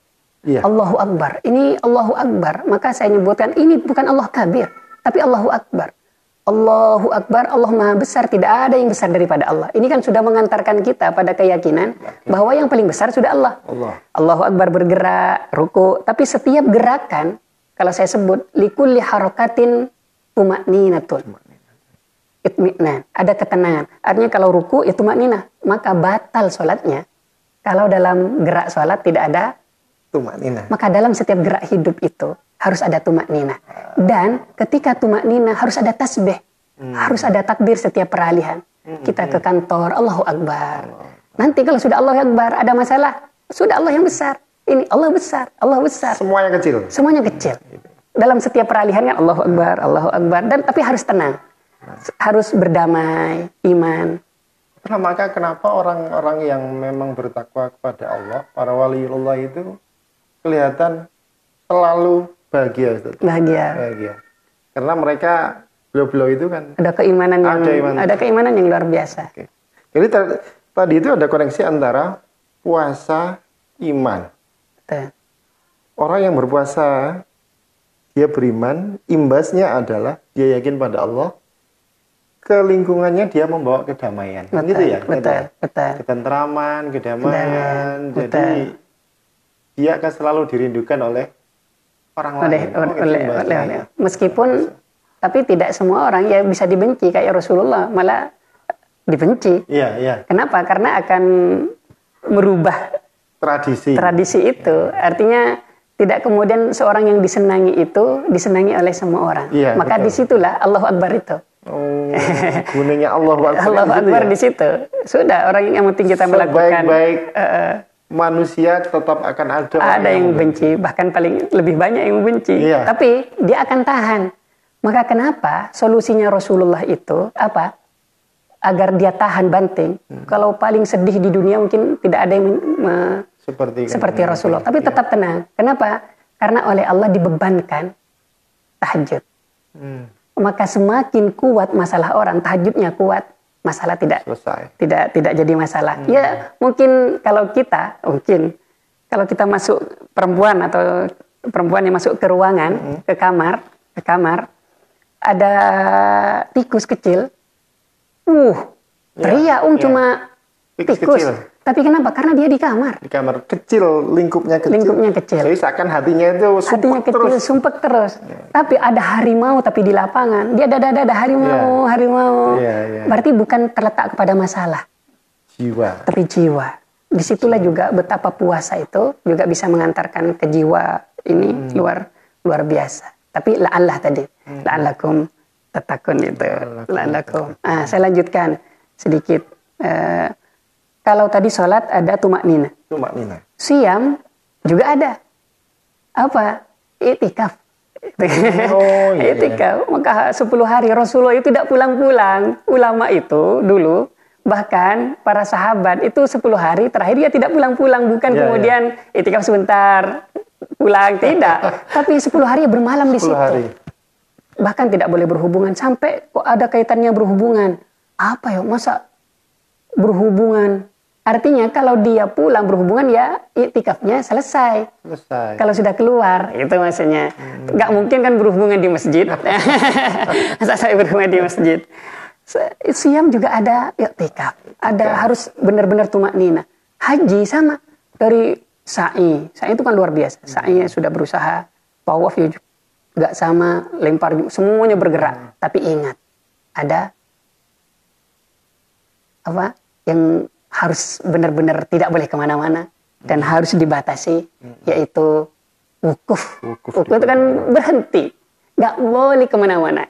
Allahu Akbar. Ini Allahu Akbar. Maka saya nyebutkan ini bukan Allah kabir. Tapi Allahu Akbar. Allahu Akbar, Allah Maha Besar, tidak ada yang besar daripada Allah. Ini kan sudah mengantarkan kita pada keyakinan bahwa yang paling besar sudah Allah. Allahu Akbar bergerak, ruku. Tapi setiap gerakan, kalau saya sebut, likulli harakatin tuma'ninatun. Itmi'nan, ada ketenangan. Artinya kalau ruku, itu maknina. Maka batal sholatnya. Kalau dalam gerak sholat tidak ada tuma'ninah. Maka dalam setiap gerak hidup itu, harus ada tumaknina. Dan ketika tumaknina harus ada tasbih. Harus ada takbir setiap peralihan. Kita ke kantor, Allahu Akbar. Nanti kalau sudah Allahu Akbar, ada masalah. Sudah Allah yang besar. Ini Allah besar, Allah besar. Semuanya kecil. Semuanya kecil. Dalam setiap peralihan kan Allahu Akbar, Allahu Akbar. Dan tapi harus tenang. Harus berdamai, iman. Maka kenapa orang-orang yang memang bertakwa kepada Allah, para waliullah itu kelihatan selalu bahagia, Ustaz. Bahagia. Karena mereka beliau-beliau itu kan ada keimanan yang luar biasa. Oke. Jadi tadi itu ada koneksi antara puasa, iman. Betul. Orang yang berpuasa dia beriman, imbasnya adalah dia yakin pada Allah. Ke lingkungannya dia membawa kedamaian. Betul, gitu ya. Betul. Ketentraman, kedamaian. Jadi dia akan selalu dirindukan oleh orang lain. Oleh. Meskipun tapi tidak semua orang ya bisa dibenci kayak Rasulullah, malah dibenci. Iya. Kenapa? Karena akan merubah tradisi itu. Artinya tidak kemudian seorang yang disenangi itu disenangi oleh semua orang. Iya, maka betul. Disitulah Allahu Akbar itu. Gunanya Allahu Akbar. Allahu Akbar di situ. Sudah orang yang penting kita melakukan. Sebaik-baik manusia tetap akan ada yang benci, bahkan paling lebih banyak yang benci. Iya. Tapi dia akan tahan. Maka kenapa solusinya Rasulullah itu apa? Agar dia tahan banting. Kalau paling sedih di dunia mungkin tidak ada yang seperti Rasulullah. Tapi tetap tenang. Kenapa? Karena oleh Allah dibebankan tahajud. Maka semakin kuat masalah orang, tahajudnya kuat, masalah tidak jadi masalah. Ya mungkin kalau kita masuk perempuan atau perempuan yang masuk ke ruangan, ke kamar, ada tikus kecil, teriak cuma tikus. Tapi kenapa? Karena dia di kamar. Di kamar kecil, lingkupnya kecil. Lingkupnya kecil. Jadi seakan hatinya itu Hatinya kecil, sumpek terus. Tapi ada harimau tapi di lapangan. Dia ada harimau, harimau. Berarti bukan terletak kepada masalah. Jiwa. Tapi jiwa. Disitulah juga betapa puasa itu juga bisa mengantarkan ke jiwa ini luar biasa. Tapi la'allah tadi. La'allakum tatakun itu. La'allakum. Saya lanjutkan sedikit. Kalau tadi sholat ada tumaknina. Tumaknina. Siam juga ada. Apa? Itikaf. Oh, iya, Itikaf. Maka 10 hari Rasulullah itu tidak pulang-pulang. Ulama itu dulu, bahkan para sahabat itu 10 hari terakhir dia tidak pulang-pulang. Bukan kemudian itikaf sebentar, pulang. Tidak. Tapi 10 hari bermalam di situ. Hari. Bahkan tidak boleh berhubungan. Sampai kok ada kaitannya berhubungan. Apa ya? Masa berhubungan? Artinya kalau dia pulang berhubungan ya iktikafnya selesai. Kalau sudah keluar, itu maksudnya. Nggak mungkin kan berhubungan di masjid. Saya berhubungan di masjid. Siam juga ada iktikaf. Ada harus benar-benar tumaknina. Haji sama. Dari sa'i. Sa'i itu kan luar biasa. Sa'i sudah berusaha. Tawaf ya nggak sama. Lempar semuanya bergerak. Tapi ingat. Ada apa yang harus benar-benar tidak boleh kemana-mana dan harus dibatasi, yaitu wukuf. Wukuf itu kan berhenti, nggak boleh kemana-mana.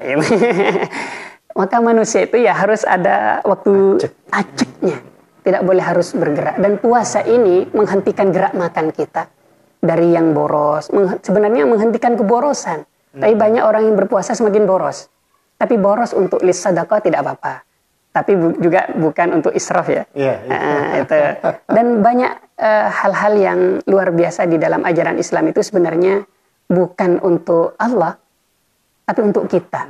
Maka manusia itu ya harus ada waktu aceknya, tidak boleh harus bergerak. Dan puasa ini menghentikan gerak makan kita dari yang boros. Sebenarnya menghentikan keborosan. Tapi banyak orang yang berpuasa semakin boros. Tapi boros untuk lis sadaqah tidak apa-apa. Tapi juga bukan untuk israf ya. Itu. Dan banyak hal-hal yang luar biasa di dalam ajaran Islam itu sebenarnya bukan untuk Allah, tapi untuk kita.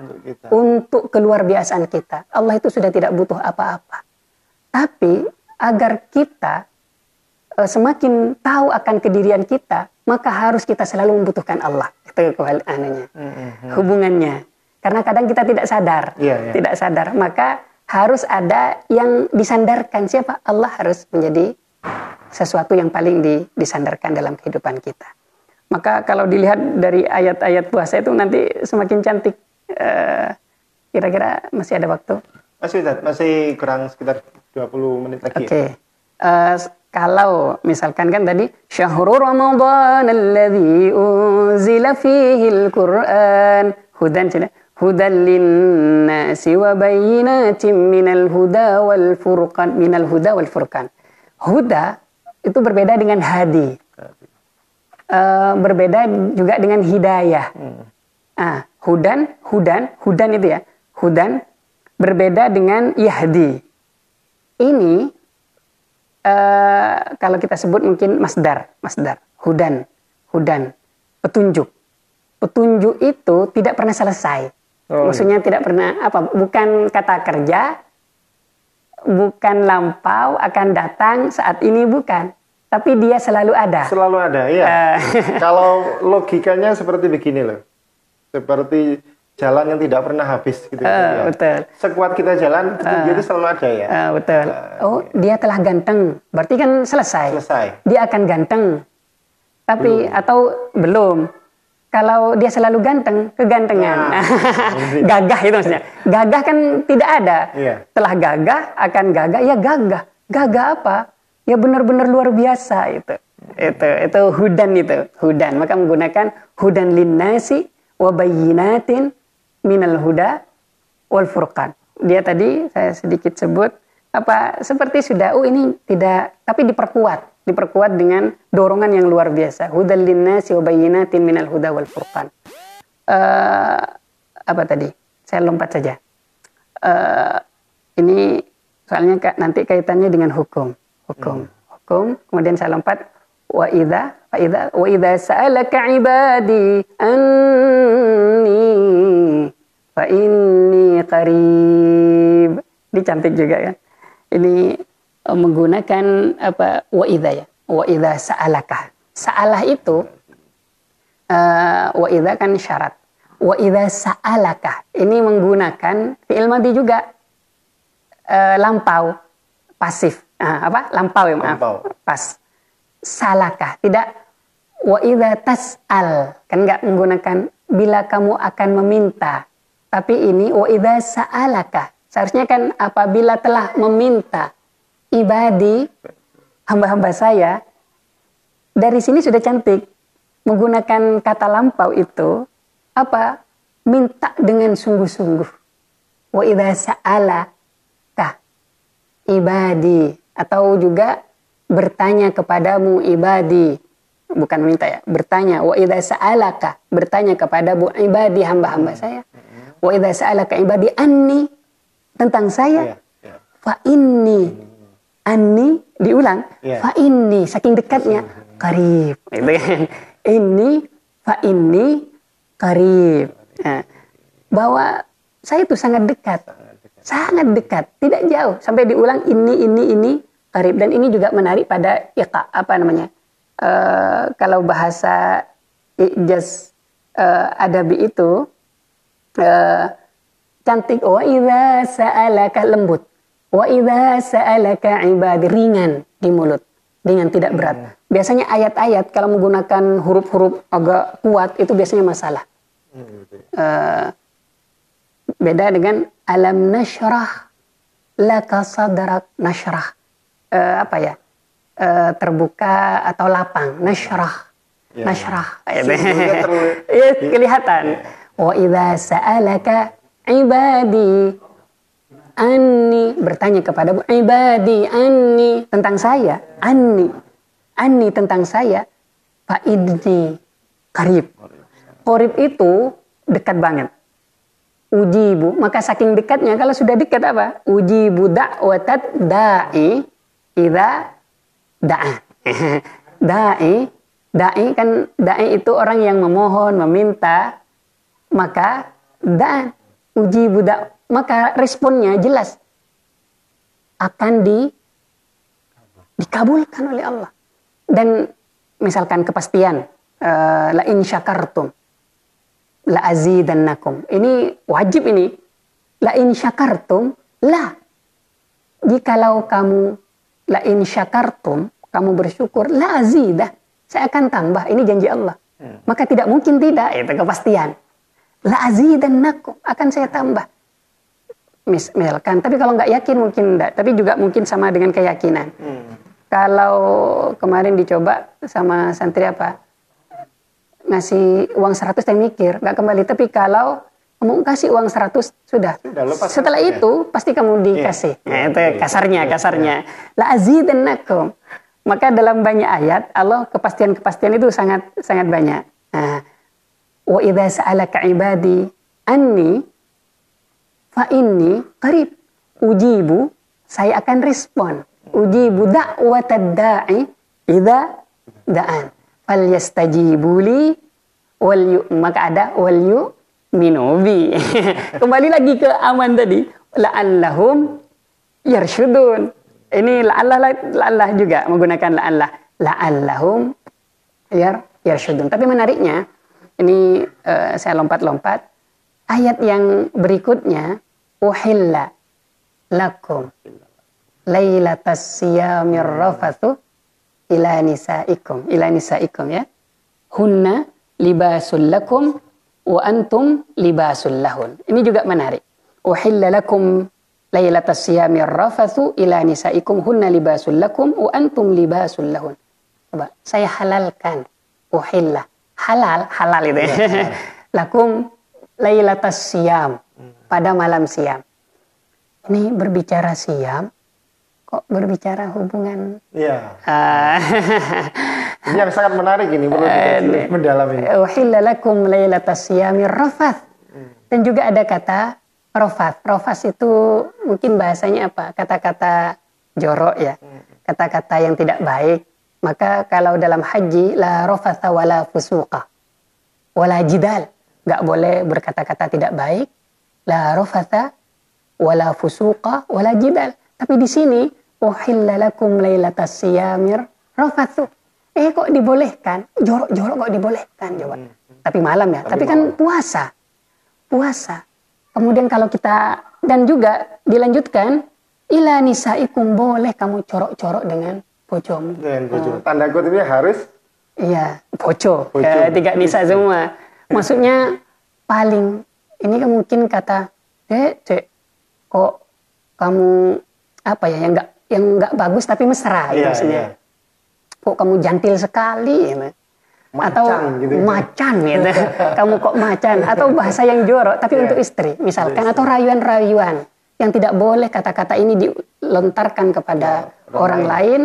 Untuk keluarbiasaan kita. Allah itu sudah tidak butuh apa-apa. Tapi agar kita semakin tahu akan kedirian kita, maka harus kita selalu membutuhkan Allah. Itu hubungannya. Karena kadang kita tidak sadar. Tidak sadar. Maka harus ada yang disandarkan. Siapa? Allah harus menjadi sesuatu yang paling disandarkan dalam kehidupan kita. Maka kalau dilihat dari ayat-ayat puasa itu nanti semakin cantik. Kira-kira masih ada waktu? Masih kurang sekitar 20 menit lagi. Oke. Kalau misalkan kan tadi syahrul ramadan alladzi unzila fihil Qur'an hudan linnasi wa bayyinatin minal huda wal furqan. Huda itu berbeda dengan hadi. Berbeda juga dengan hidayah. Hudan itu ya. Hudan berbeda dengan yahdi. Ini kalau kita sebut mungkin masdar. Hudan. Petunjuk itu tidak pernah selesai. Maksudnya tidak pernah bukan kata kerja, bukan lampau akan datang saat ini, bukan. Tapi dia selalu ada. Selalu ada, iya. Kalau logikanya seperti begini loh. Seperti jalan yang tidak pernah habis gitu. Betul. Sekuat kita jalan, petunjuk itu selalu ada ya. Betul. Dia telah ganteng. Berarti kan selesai. Dia akan ganteng. Tapi atau belum. Kalau dia selalu ganteng, kegantengan. Gagah itu maksudnya. Gagah kan tidak ada. Telah gagah, akan gagah, ya gagah. Gagah apa? Ya benar-benar luar biasa itu. Itu hudan itu. Hudan. Maka menggunakan hudan linnasi wa bayyinatin minal huda wal furqan. Dia tadi saya sedikit sebut seperti sudah ini tidak, tapi diperkuat dengan dorongan yang luar biasa. Hudal linnasi wa bayyinatin minal huda wal furqan. Apa tadi? Saya lompat saja. Ini soalnya nanti kaitannya dengan hukum. Kemudian saya lompat wa idza sa'alaka ibadi anni fa inni qarib. Ini cantik juga kan. Ini menggunakan wa idza ya. Wa idza sa'alaka. Sa'alah itu wa idza kan syarat. Wa idza sa'alaka. Ini menggunakan fi'il madhi juga lampau pasif. Apa? Lampau ya, maaf. Lampau. Pas. Salaka. Tidak wa idza tas'al. Kan enggak menggunakan bila kamu akan meminta. Tapi ini wa idza sa'alaka. Seharusnya kan apabila telah meminta ibadi, hamba-hamba saya. Dari sini sudah cantik. Menggunakan kata lampau itu apa? Minta dengan sungguh-sungguh. Wa idza sa'alaka ibadi, atau juga bertanya kepadamu ibadi, bukan minta ya, bertanya. Wa idza sa'alaka, bertanya kepadamu ibadi, hamba-hamba saya. Wa idza sa'alaka ibadi anni, tentang saya. Fa inni, anni diulang. Fa inni, saking dekatnya, qarib, gitu kan. Ini fa inni qarib. Nah, bahwa saya itu sangat dekat. Sangat dekat, tidak jauh, sampai diulang ini qarib. Dan ini juga menarik pada apa namanya? Kalau bahasa ijaz adabi itu cantik. Wa idza sa'alaka, lembut. Wa idza sa'alaka ibadi, ringan di mulut, ringan, tidak berat. Biasanya ayat-ayat kalau menggunakan huruf-huruf agak kuat itu biasanya masalah. Beda dengan alam nashrah laka sadrak, nashrah apa ya, terbuka atau lapang, nashrah, nashrah, ya, kelihatan. Wa idza sa'alaka ibadi anni, bertanya kepadamu ibadi anni, tentang saya, anni tentang saya, fa idni qarib. Qarib itu dekat banget. Ujibu, maka saking dekatnya, kalau sudah dekat apa? Ujibu da'watat da'i idza da'a. Da'i kan, da'i itu orang yang memohon, meminta, maka da'an, ujibu da', maka responnya jelas akan dikabulkan oleh Allah. Dan misalkan kepastian, la in syakartum la azidannakum. Ini wajib ini. La in syakartum, la. Jikalau kamu la in syakartum, kamu bersyukur, la azidah, saya akan tambah. Ini janji Allah. Maka tidak mungkin tidak, itu kepastian. La azidannakum, akan saya tambah. Misalkan, tapi kalau nggak yakin mungkin enggak, tapi juga mungkin sama dengan keyakinan. Kalau kemarin dicoba sama santri apa? Ngasih uang 100 dan mikir, nggak kembali. Tapi kalau kamu kasih uang 100, sudah setelah itu, pasti kamu dikasih. Nah, itu kasarnya. La azidannakum. Maka dalam banyak ayat, Allah kepastian-kepastian itu sangat sangat banyak. Nah, wa idza sa'alaka ibadi anni fa inni qarib. Ujibu, saya akan respon. Ujibu da'watad da'i idza da'an. Fal yastajibuli maka ada wal yu'minu bi. Kembali lagi ke aman tadi, la'allahum yarshudun. Ini la'allah juga menggunakan la'allahum yarshudun. Tapi menariknya ini saya lompat-lompat, ayat yang berikutnya, uhilla lakum lailatas siyamir rafathu ila nisaikum ya, hunna libasul lakum wa antum libasul lahun. Ini juga menarik. Uhilla lakum lailatas siyamir rafathu ila nisaikum hunna libasul lakum wa antum libasul lahun. Coba, saya halalkan. Uhilla, halal itu ya. Lakum lailatas siyam, pada malam siam. Ini berbicara siam, kok berbicara hubungan? Iya. Ini yang sangat menarik ini, perlu kita mendalam ini. Uhilla lakum lailatas siyamir rafath. Dan juga ada kata rafath. Rafath itu mungkin bahasanya apa? Kata-kata jorok ya. Kata-kata yang tidak baik. Maka kalau dalam haji, la rafatha wala fusuqa wala jidal. Enggak boleh berkata-kata tidak baik. La rafatha wala fusuqa wala jidal. Tapi di sini uhilla lakum lailatas siyamir rafathu. Kok dibolehkan? Jorok kok dibolehkan, jawab. Tapi malam ya. Tapi kan puasa. Kemudian kalau kita, dan juga dilanjutkan ila nisaikum, boleh kamu corok-corok dengan bojomu. Dengan bojo. Tanda kutipnya harus Iya, bojo. Bojo. Tiga nisa semua. Maksudnya paling ini kan mungkin kata, Dek, kok kamu apa ya yang nggak bagus tapi mesra gitu Iya, maksudnya. iya. Kok kamu jantil sekali gitu. Atau Macan gitu. macan gitu. Kamu kok macan, atau bahasa yang jorok tapi Iya. untuk istri misalkan, Untuk atau rayuan-rayuan yang tidak boleh kata-kata ini dilontarkan kepada orang lain.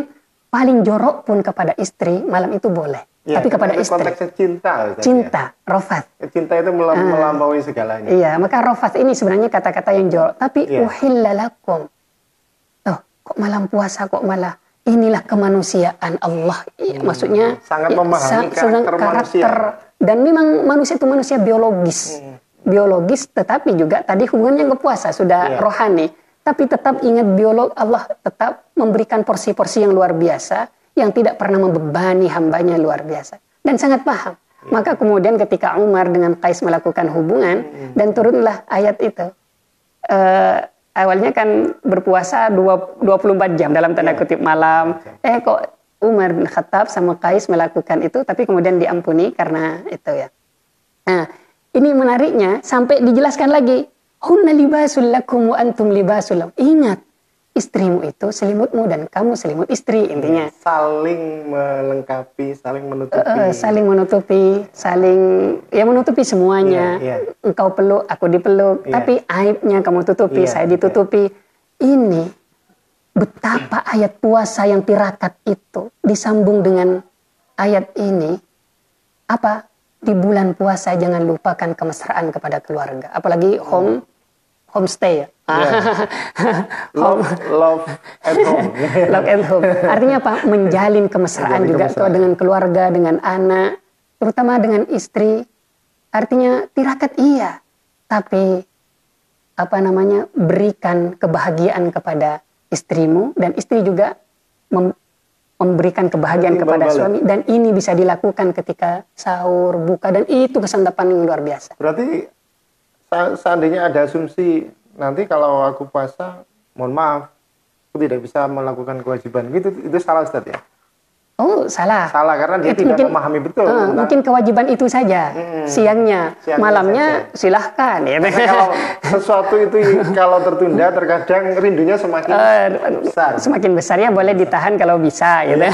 Paling jorok pun kepada istri malam itu boleh. Ya, Tapi kepada itu istri. konteksnya cinta. Ustaz, Cinta, rofat. ya. Cinta itu melampaui segalanya. Iya, maka rofat ini sebenarnya kata-kata yang jorok. Tapi Iya. uhilla lakum. Tuh, kok malam puasa, kok malah inilah kemanusiaan Allah. Maksudnya sangat memahami karakter manusia. Dan memang manusia itu manusia biologis. Biologis, tetapi juga tadi hubungannya ke puasa sudah Iya. rohani. Tapi tetap ingat Allah tetap memberikan porsi-porsi yang luar biasa, yang tidak pernah membebani hambanya luar biasa. Dan sangat paham. Maka kemudian ketika Umar dengan Qais melakukan hubungan, dan turunlah ayat itu. Awalnya kan berpuasa 24 jam dalam tanda kutip malam. Kok Umar bin Khattab sama Qais melakukan itu, tapi kemudian diampuni karena itu ya. Nah, ini menariknya sampai dijelaskan lagi. Hunna libasul lakum wa antum libasul lahum. Ingat, istrimu itu selimutmu dan kamu selimut istri, intinya. Saling melengkapi, saling menutupi. Saling menutupi, ya menutupi semuanya. Iya, iya. Engkau peluk, aku dipeluk. Iya. Tapi aibnya kamu tutupi, Iya, saya ditutupi. Ini betapa ayat puasa yang tirakat itu disambung dengan ayat ini. Apa? Di bulan puasa jangan lupakan kemesraan kepada keluarga. Apalagi homestay ya. Love at home. Love at home. Artinya apa? Menjalin kemesraan Menjalin juga kemesraan. dengan keluarga, dengan anak, terutama dengan istri. Artinya tirakat iya, tapi berikan kebahagiaan kepada istrimu, dan istri juga memberikan kebahagiaan kepada suami, dan ini bisa dilakukan ketika sahur, buka, dan itu kesantapan yang luar biasa. Berarti seandainya ada asumsi nanti kalau aku puasa, mohon maaf, aku tidak bisa melakukan kewajiban, itu salah Ustaz ya? Oh, salah. Salah karena dia tidak memahami betul. Mungkin kewajiban itu saja, siangnya malamnya silahkan. Ya. Kalau sesuatu itu kalau tertunda, terkadang rindunya semakin besar. Semakin besar ya, boleh ditahan kalau bisa. Gitu.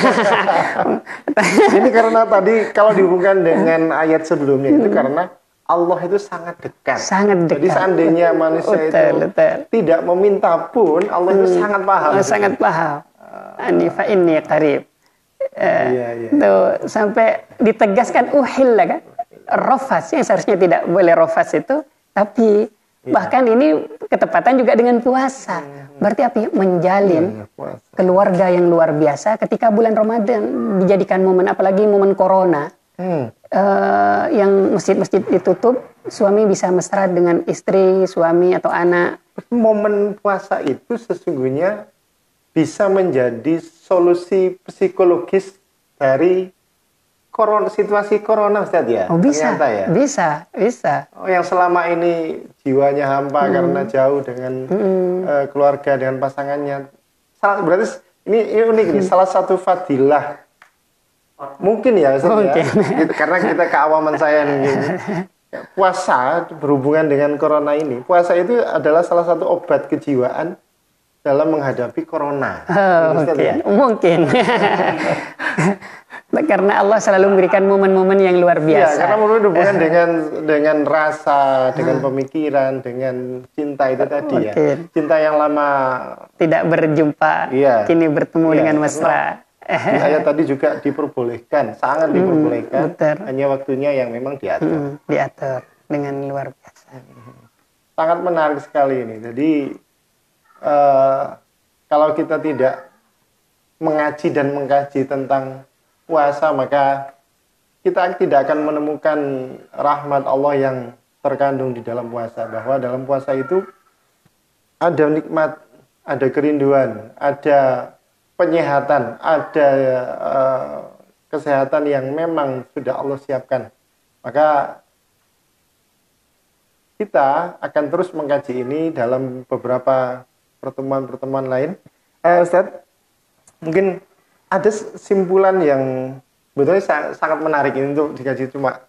Ini karena tadi kalau dihubungkan dengan ayat sebelumnya itu karena Allah itu sangat dekat. Sangat dekat. Jadi seandainya manusia itu tidak meminta pun, Allah itu sangat paham. Sangat paham. Fa inni qarib. Tuh, sampai ditegaskan uhilla kan. Rofas, yang seharusnya tidak boleh rofas itu, tapi bahkan ini ketepatan juga dengan puasa. Berarti apa? Menjalin keluarga yang luar biasa ketika bulan Ramadan dijadikan momen, apalagi momen corona. Yang masjid-masjid ditutup, suami bisa mesra dengan istri, suami atau anak. Momen puasa itu sesungguhnya bisa menjadi solusi psikologis dari situasi corona, Ustaz ya? Oh, bisa, ternyata ya? Bisa. Oh, yang selama ini jiwanya hampa karena jauh dengan keluarga, dengan pasangannya. Berarti ini unik nih, salah satu fadilah. Mungkin ya, Ustaz ya? Gitu, karena kita keawaman saya nih. Puasa berhubungan dengan corona ini. Puasa itu adalah salah satu obat kejiwaan dalam menghadapi corona. Ya? Mungkin. Karena Allah selalu memberikan momen-momen yang luar biasa. Ya, karena berhubungan dengan rasa, dengan pemikiran, dengan cinta itu tadi ya. Cinta yang lama tidak berjumpa, kini bertemu dengan mesra. Di ayat tadi juga diperbolehkan, sangat diperbolehkan. Hanya waktunya yang memang diatur. Diatur dengan luar biasa. Sangat menarik sekali ini. Jadi kalau kita tidak mengaji dan mengkaji tentang puasa, maka kita tidak akan menemukan rahmat Allah yang terkandung di dalam puasa. Bahwa dalam puasa itu ada nikmat, ada kerinduan, ada penyehatan, ada kesehatan yang memang sudah Allah siapkan. Maka kita akan terus mengkaji ini dalam beberapa pertemuan-pertemuan lain. Ustaz, mungkin ada simpulan yang sebetulnya sangat menarik ini untuk dikaji, cuma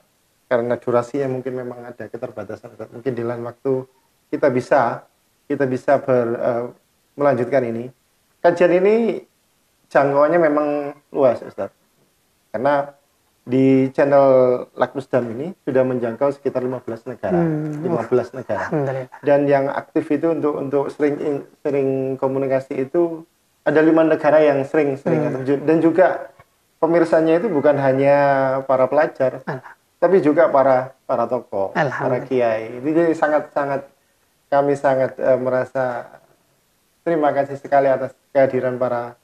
karena durasinya mungkin memang ada keterbatasan. Mungkin di lain waktu kita bisa melanjutkan ini. Kajian ini jangkauannya memang luas, Ustaz. Karena di channel Lakmusdam ini sudah menjangkau sekitar 15 negara. 15 negara. Dan yang aktif itu untuk sering komunikasi itu ada 5 negara yang sering dan juga pemirsanya itu bukan hanya para pelajar, tapi juga para tokoh, para kiai. Jadi kami sangat merasa terima kasih sekali atas kehadiran para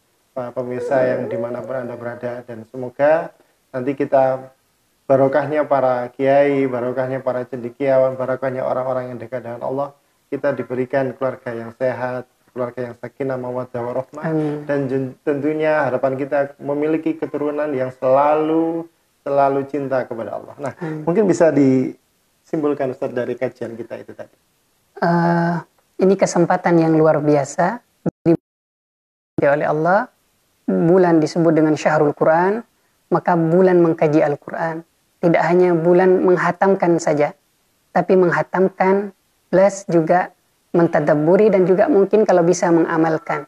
pemirsa yang dimanapun Anda berada, dan semoga nanti kita barokahnya para kiai, barokahnya para cendekiawan, barokahnya orang-orang yang dekat dengan Allah, kita diberikan keluarga yang sehat, keluarga yang sakinah mawaddah warahmah, dan tentunya harapan kita memiliki keturunan yang selalu cinta kepada Allah. Nah, mungkin bisa disimpulkan Ustaz dari kajian kita itu tadi. Ini kesempatan yang luar biasa diberi oleh Allah. Bulan disebut dengan Syahrul Quran, maka bulan mengkaji Al-Quran. Tidak hanya bulan menghatamkan saja, tapi menghatamkan plus juga mentadabburi dan juga mungkin kalau bisa mengamalkan.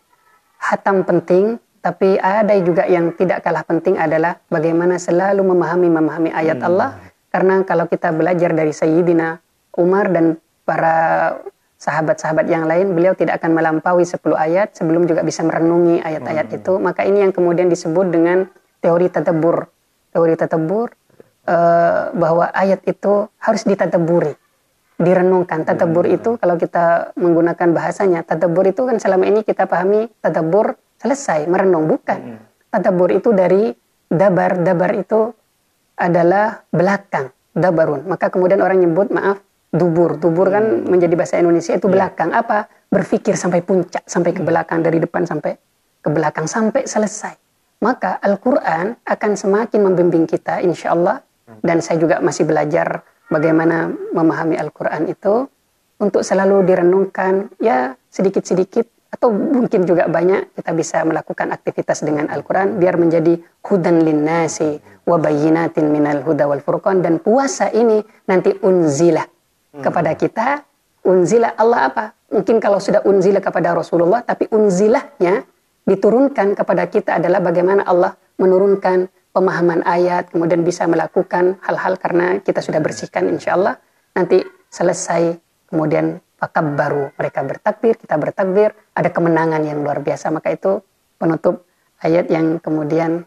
Hatam penting, tapi ada juga yang tidak kalah penting adalah bagaimana selalu memahami ayat Allah. Karena kalau kita belajar dari Sayyidina Umar dan para sahabat-sahabat yang lain, beliau tidak akan melampaui 10 ayat sebelum juga bisa merenungi ayat-ayat itu. Maka ini yang kemudian disebut dengan teori tadabbur. Teori tadabbur, bahwa ayat itu harus ditadabburi, direnungkan. Tadabbur itu kalau kita menggunakan bahasanya, tadabbur itu kan selama ini kita pahami tadabbur selesai, merenung. Bukan. Tadabbur itu dari dabar. Dabar itu adalah belakang, dabarun. Maka kemudian orang nyebut, dubur kan menjadi bahasa Indonesia itu belakang. Apa? Berpikir sampai puncak, sampai ke belakang, dari depan sampai ke belakang, sampai selesai. Maka Al-Quran akan semakin membimbing kita insya Allah. Dan saya juga masih belajar bagaimana memahami Al-Quran itu untuk selalu direnungkan, ya sedikit-sedikit atau mungkin juga banyak kita bisa melakukan aktivitas dengan Al-Quran biar menjadi hudan linnasi wa bayyinatin minal huda wal furqan. Dan puasa ini nanti unzilah kepada kita. Unzilah Allah apa? Mungkin kalau sudah unzilah kepada Rasulullah, tapi unzilahnya diturunkan kepada kita adalah bagaimana Allah menurunkan pemahaman ayat, kemudian bisa melakukan hal-hal karena kita sudah bersihkan insya Allah. Nanti selesai, kemudian fakabbaru, mereka bertakbir, kita bertakbir, ada kemenangan yang luar biasa. Maka itu penutup ayat yang kemudian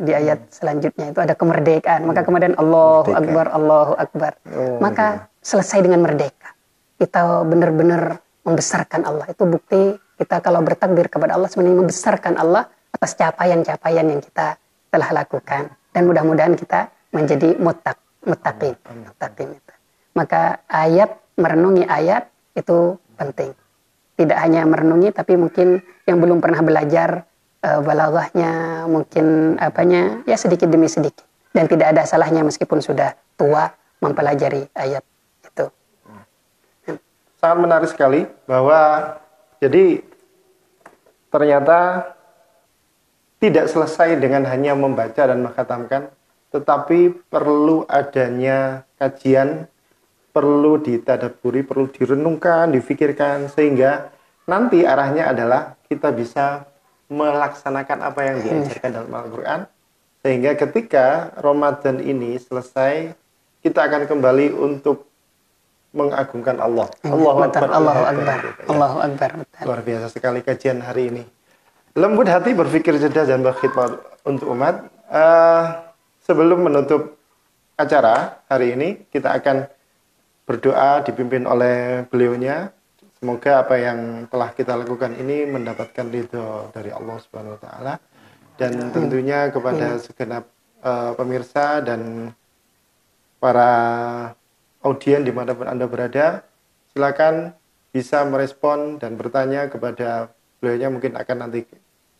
di ayat selanjutnya itu ada kemerdekaan. Maka kemudian Allahu Akbar, Allahu Akbar. Maka selesai dengan merdeka. Kita benar-benar membesarkan Allah. Itu bukti kita kalau bertakbir kepada Allah sebenarnya membesarkan Allah atas capaian-capaian yang kita telah lakukan. Dan mudah-mudahan kita menjadi muttaqin. Maka merenungi ayat itu penting. Tidak hanya merenungi, tapi mungkin yang belum pernah belajar balaghahnya, mungkin ya sedikit demi sedikit. Dan tidak ada salahnya meskipun sudah tua mempelajari ayat itu. Sangat menarik sekali bahwa jadi ternyata tidak selesai dengan hanya membaca dan mengkhatamkan, tetapi perlu adanya kajian, perlu ditadabburi, perlu direnungkan, difikirkan, sehingga nanti arahnya adalah kita bisa melaksanakan apa yang diajarkan dalam Al-Quran, sehingga ketika Ramadan ini selesai, kita akan kembali untuk mengagungkan Allah. Allahu Akbar, Allahu Akbar, Allahu Akbar. Luar biasa sekali kajian hari ini. Lembut hati, berpikir cerdas, dan berkhidmat untuk umat. Sebelum menutup acara hari ini, kita akan berdoa dipimpin oleh beliaunya. Semoga apa yang telah kita lakukan ini mendapatkan ridho dari Allah Subhanahu wa taala, dan tentunya kepada segenap pemirsa dan para audien dimanapun Anda berada, silakan bisa merespon dan bertanya kepada beliaunya. Mungkin akan nanti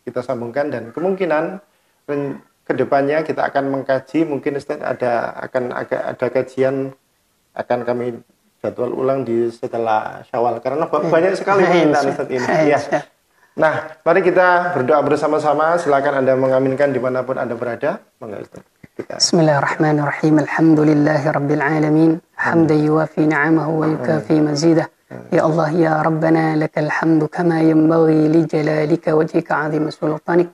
kita sambungkan, dan kemungkinan kedepannya kita akan mengkaji, mungkin Ustaz ada kajian akan kami jadwal ulang di setelah Syawal karena banyak sekali permintaan Ustaz ini. Ya. Nah, mari kita berdoa bersama-sama. Silakan Anda mengaminkan dimanapun Anda berada. Monggo Ustaz. Bismillahirrahmanirrahim. Alhamdulillahi rabbil alamin. Hamdan yuwafi ni'amahu wa yukafi mazidah. Ya Allah ya Rabbana lakal hamdu kama yanbaghi li jalalika wajhika 'azima sultanik.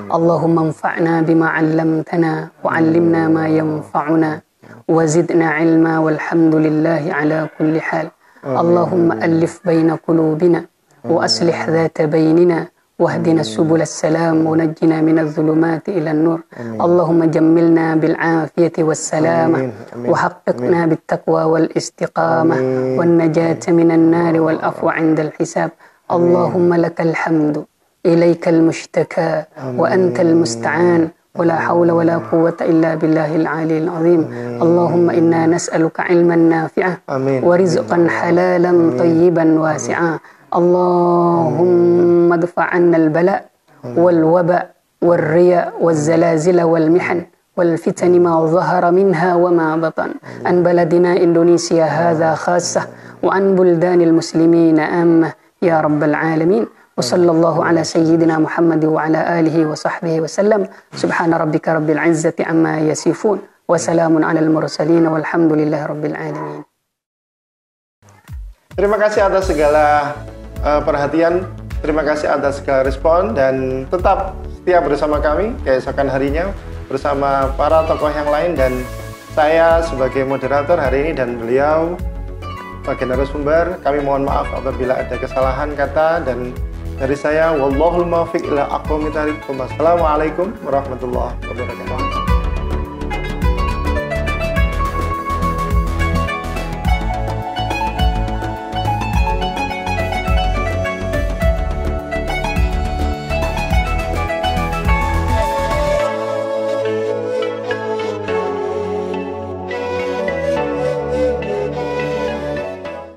Allahumma anfa'na bima 'allamtana wa 'allimna ma yanfa'una wa zidna 'ilma walhamdulillahi 'ala kulli hal. Allahumma alif baina qulubina wa aslih dhata bainina واهدنا سبل السلام ونجنا من الظلمات إلى النور اللهم جملنا بالعافية والسلامة وحققنا بالتقوى والاستقامة والنجاة من النار والعفو عند الحساب اللهم لك الحمد إليك المشتكى وأنت المستعان ولا حول ولا قوة إلا بالله العلي العظيم اللهم إنا نسألك علما نافعا ورزقا حلالا طيبا واسعا اللهم ادفع عنا البلاء والوباء والرياء والزلازل والمحن والفتن ما ظهر منها وما بطن عن بلدنا إندونيسيا هذا خاصة وعن بلدان المسلمين عامة يا رب العالمين وصلى الله على سيدنا محمد وعلى آله وصحبه وسلم سبحان ربك رب العزة عما يصفون وسلام على المرسلين والحمد لله رب العالمين. Terima kasih atas segala perhatian, terima kasih atas segala respon, dan tetap setia bersama kami keesokan harinya bersama para tokoh yang lain dan saya sebagai moderator hari ini dan beliau sebagai narasumber. Kami mohon maaf apabila ada kesalahan kata, dan dari saya wallahul muwaffiq ila aqwamit thoriq. Wassalamualaikum warahmatullahi wabarakatuh.